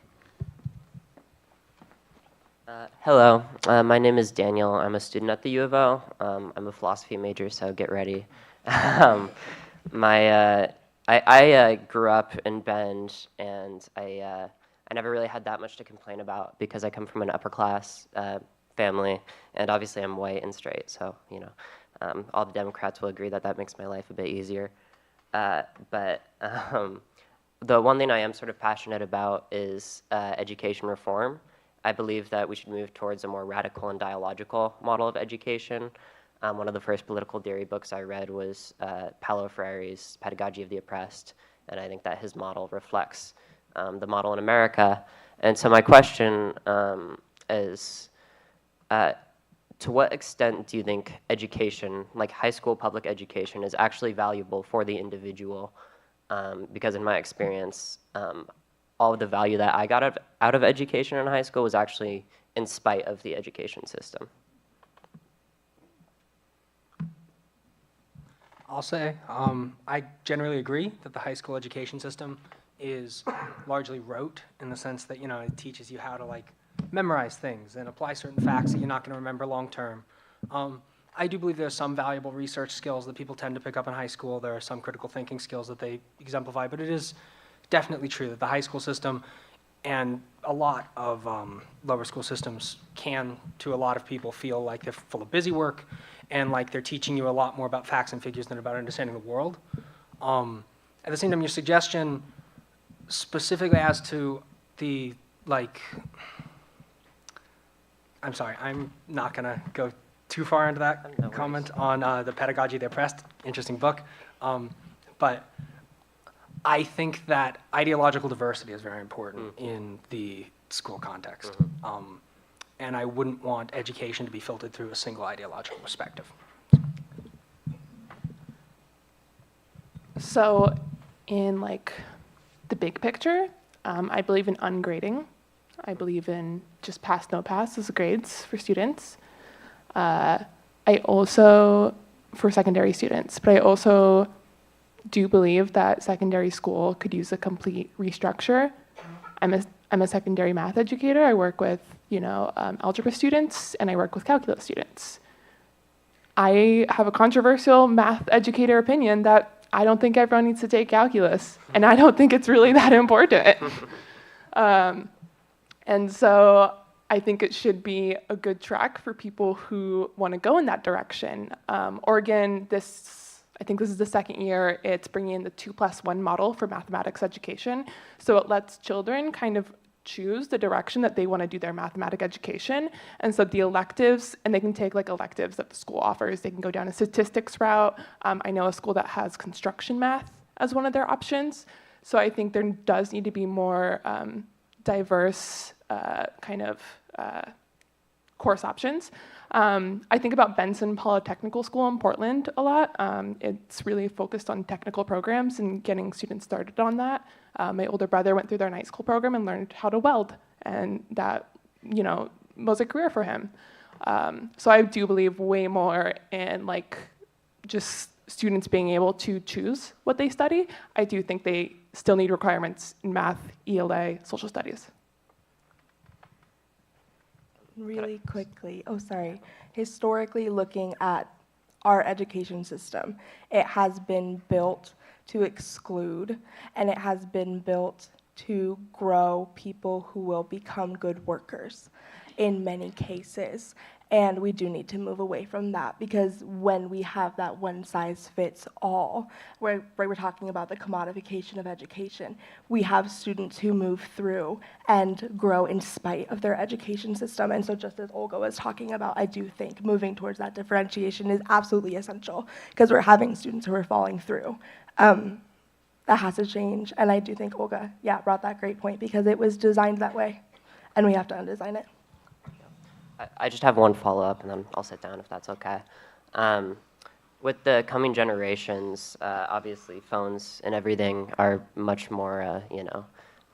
Hello, my name is Daniel. I'm a student at the U of L. I'm a philosophy major, so get ready. I grew up in Bend, and I never really had that much to complain about because I come from an upper class family, and obviously I'm white and straight, so all the Democrats will agree that that makes my life a bit easier. But the one thing I am sort of passionate about is education reform. I believe that we should move towards a more radical and dialogical model of education. One of the first political theory books I read was Paulo Freire's Pedagogy of the Oppressed, and I think that his model reflects the model in America. And so my question is, to what extent do you think education, like high school public education, is actually valuable for the individual? Because in my experience, all of the value that I got out of education in high school was actually in spite of the education system. I'll say, I generally agree that the high school education system is largely rote in the sense that, it teaches you how to memorize things and apply certain facts that you're not going to remember long term. I do believe there are some valuable research skills that people tend to pick up in high school. There are some critical thinking skills that they exemplify, but it is definitely true that the high school system and a lot of lower school systems can, to a lot of people, feel like they're full of busy work and like they're teaching you a lot more about facts and figures than about understanding the world. At the same time, your suggestion specifically as to the, I'm sorry, I'm not going to go too far into that No comment on the Pedagogy of the Oppressed, interesting book. But I think that ideological diversity is very important in the school context. And I wouldn't want education to be filtered through a single ideological perspective. So in the big picture, I believe in ungrading. I believe in just pass, no pass as grades for students. I also, for secondary students, but I also do believe that secondary school could use a complete restructure. I'm a secondary math educator. I work with, algebra students, and I work with calculus students. I have a controversial math educator opinion that I don't think everyone needs to take calculus, and I don't think it's really that important. And so I think it should be a good track for people who want to go in that direction. Oregon, I think this is the second year, it's bringing in the 2+1 model for mathematics education. So it lets children kind of choose the direction that they want to do their mathematics education. And so the electives, and they can take electives that the school offers. They can go down a statistics route. I know a school that has construction math as one of their options. So I think there does need to be more diverse course options. I think about Benson Polytechnical School in Portland a lot. It's really focused on technical programs and getting students started on that. My older brother went through their night school program and learned how to weld, and that, was a career for him. So I do believe way more in just students being able to choose what they study. I do think they still need requirements in math, ELA, social studies. Really quickly, historically looking at our education system, it has been built to exclude, and it has been built to grow people who will become good workers in many cases. And we do need to move away from that, because when we have that one size fits all, where we're talking about the commodification of education, we have students who move through and grow in spite of their education system. And so just as Olga was talking about, I do think moving towards that differentiation is absolutely essential, because we're having students who are falling through. That has to change. And I do think Olga, brought that great point, because it was designed that way, and we have to undesign it. I just have one follow-up, and then I'll sit down if that's okay. With the coming generations, obviously phones and everything are much more,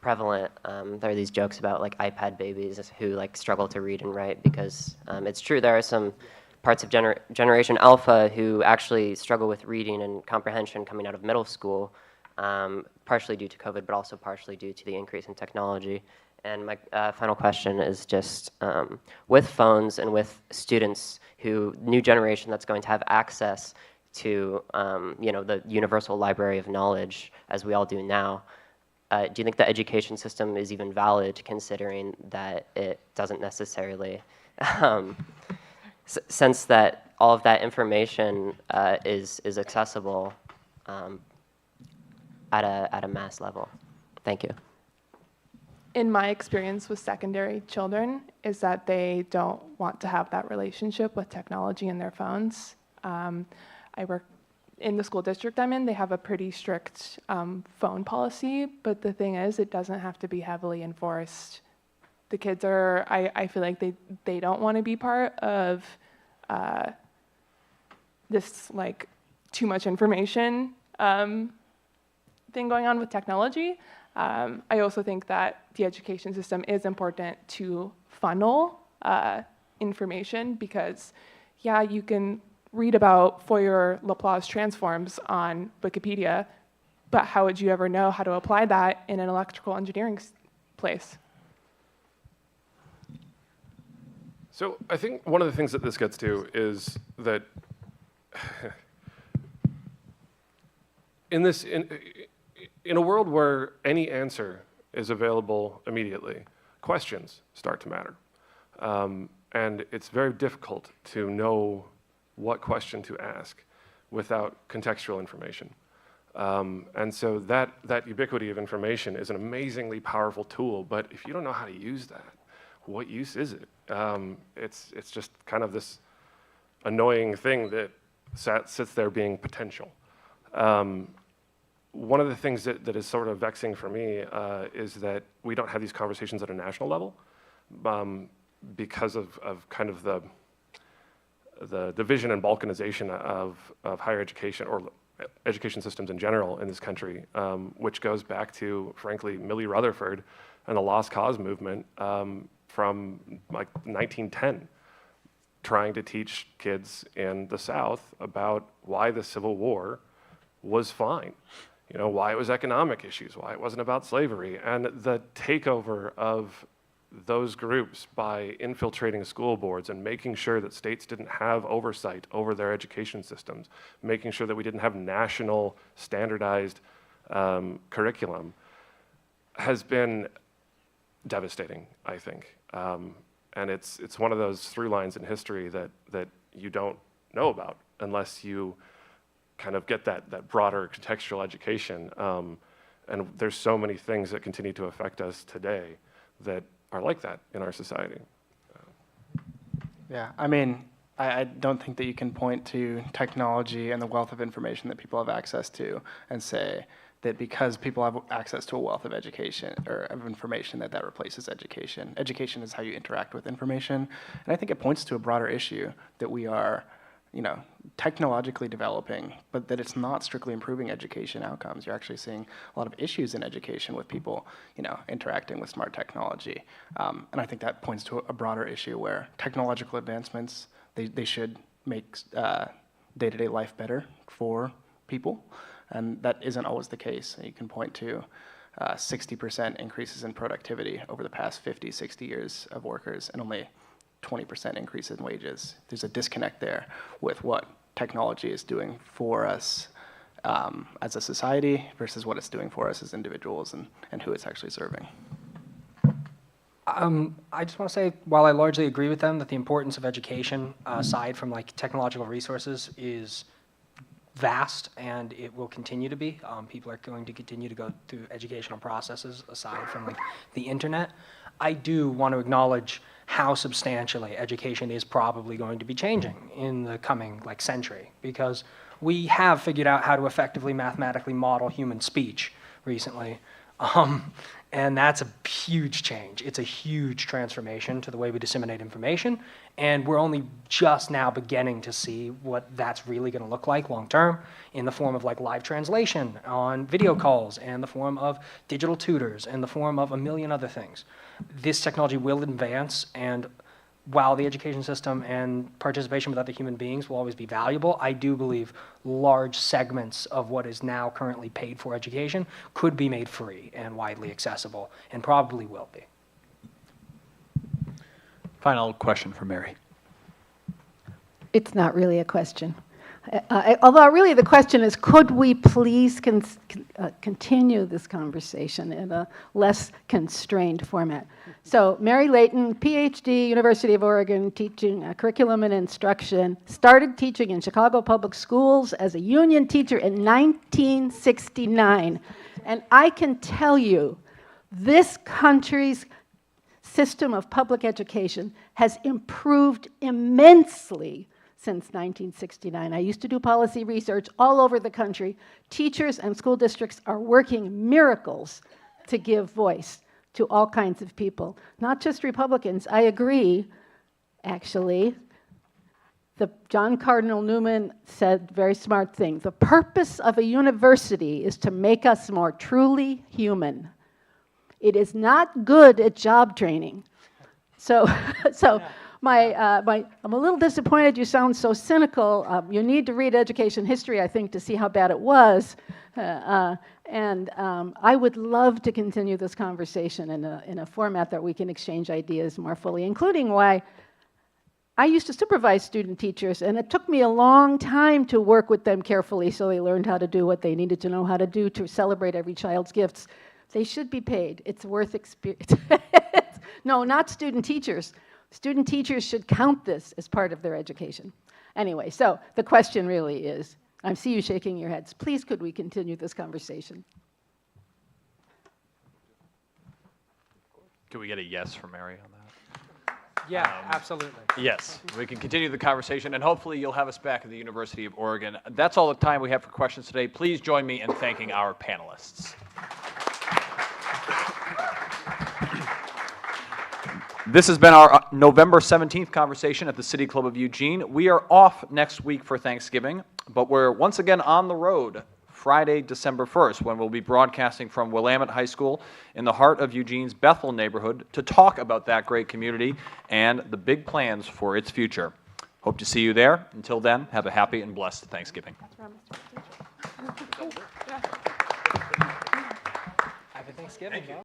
prevalent. There are these jokes about like iPad babies who like struggle to read and write because it's true there are some parts of Generation Alpha who actually struggle with reading and comprehension coming out of middle school, partially due to COVID, but also partially due to the increase in technology. And my final question is just, with phones and with students new generation that's going to have access to, the universal library of knowledge, as we all do now, do you think the education system is even valid, considering that it doesn't necessarily, since that all of that information is accessible at a mass level? Thank you. In my experience with secondary children is that they don't want to have that relationship with technology in their phones. I work in the school district I'm in. They have a pretty strict phone policy, but the thing is, it doesn't have to be heavily enforced. The kids are, I feel like they don't want to be part of this like too much information thing going on with technology. I also think that the education system is important to funnel information, because, you can read about Fourier-Laplace transforms on Wikipedia, but how would you ever know how to apply that in an electrical engineering place? So I think one of the things that this gets to is that in a world where any answer is available immediately, questions start to matter. And it's very difficult to know what question to ask without contextual information. And so that ubiquity of information is an amazingly powerful tool, but if you don't know how to use that, what use is it? It's just kind of this annoying thing that sits there being potential. One of the things that is sort of vexing for me is that we don't have these conversations at a national level because of kind of the division and balkanization of higher education, or education systems in general in this country, which goes back to, frankly, Millie Rutherford and the Lost Cause movement from like 1910, trying to teach kids in the South about why the Civil War was fine. Why it was economic issues, why it wasn't about slavery, and the takeover of those groups by infiltrating school boards and making sure that states didn't have oversight over their education systems, making sure that we didn't have national standardized curriculum, has been devastating, I think. And it's one of those through lines in history that you don't know about unless you kind of get that broader contextual education. And there's so many things that continue to affect us today that are like that in our society. Yeah, I mean, I don't think that you can point to technology and the wealth of information that people have access to and say that because people have access to a wealth of education or of information that replaces education. Education is how you interact with information. And I think it points to a broader issue that we are technologically developing, but that it's not strictly improving education outcomes. You're actually seeing a lot of issues in education with people, interacting with smart technology. And I think that points to a broader issue where technological advancements, they should make day-to-day life better for people. And that isn't always the case. You can point to 60% increases in productivity over the past 50, 60 years of workers, and only 20% increase in wages. There's a disconnect there with what technology is doing for us as a society versus what it's doing for us as individuals and who it's actually serving. I just want to say, while I largely agree with them that the importance of education, aside from like technological resources, is vast and it will continue to be. People are going to continue to go through educational processes aside from like the internet. I do want to acknowledge how substantially education is probably going to be changing in the coming like century, because we have figured out how to effectively mathematically model human speech recently. And that's a huge change. It's a huge transformation to the way we disseminate information. And we're only just now beginning to see what that's really going to look like long term in the form of like live translation on video calls and the form of digital tutors and the form of a million other things. This technology will advance, and while the education system and participation with other human beings will always be valuable, I do believe large segments of what is now currently paid for education could be made free and widely accessible, and probably will be. Final question for Mary. It's not really a question. Although really the question is, could we please continue this conversation in a less constrained format? So Mary Layton, PhD, University of Oregon, teaching curriculum and instruction, started teaching in Chicago Public Schools as a union teacher in 1969. And I can tell you, this country's system of public education has improved immensely since 1969. I used to do policy research all over the country. Teachers and school districts are working miracles to give voice to all kinds of people, not just Republicans. I agree, actually. John Cardinal Newman said a very smart thing. The purpose of a university is to make us more truly human. It is not good at job training. So I'm a little disappointed you sound so cynical. You need to read education history, I think, to see how bad it was. I would love to continue this conversation in a format that we can exchange ideas more fully, including why I used to supervise student teachers, and it took me a long time to work with them carefully so they learned how to do what they needed to know how to do to celebrate every child's gifts. They should be paid. It's worth experience. No, not student teachers. Student teachers should count this as part of their education. Anyway, so the question really is, I see you shaking your heads. Please, could we continue this conversation? Could we get a yes from Mary on that? Yeah, absolutely. Yes, we can continue the conversation, and hopefully you'll have us back at the University of Oregon. That's all the time we have for questions today. Please join me in thanking our panelists. This has been our November 17th conversation at the City Club of Eugene. We are off next week for Thanksgiving, but we're once again on the road Friday, December 1st, when we'll be broadcasting from Willamette High School in the heart of Eugene's Bethel neighborhood to talk about that great community and the big plans for its future. Hope to see you there. Until then, have a happy and blessed Thanksgiving. Happy Thanksgiving.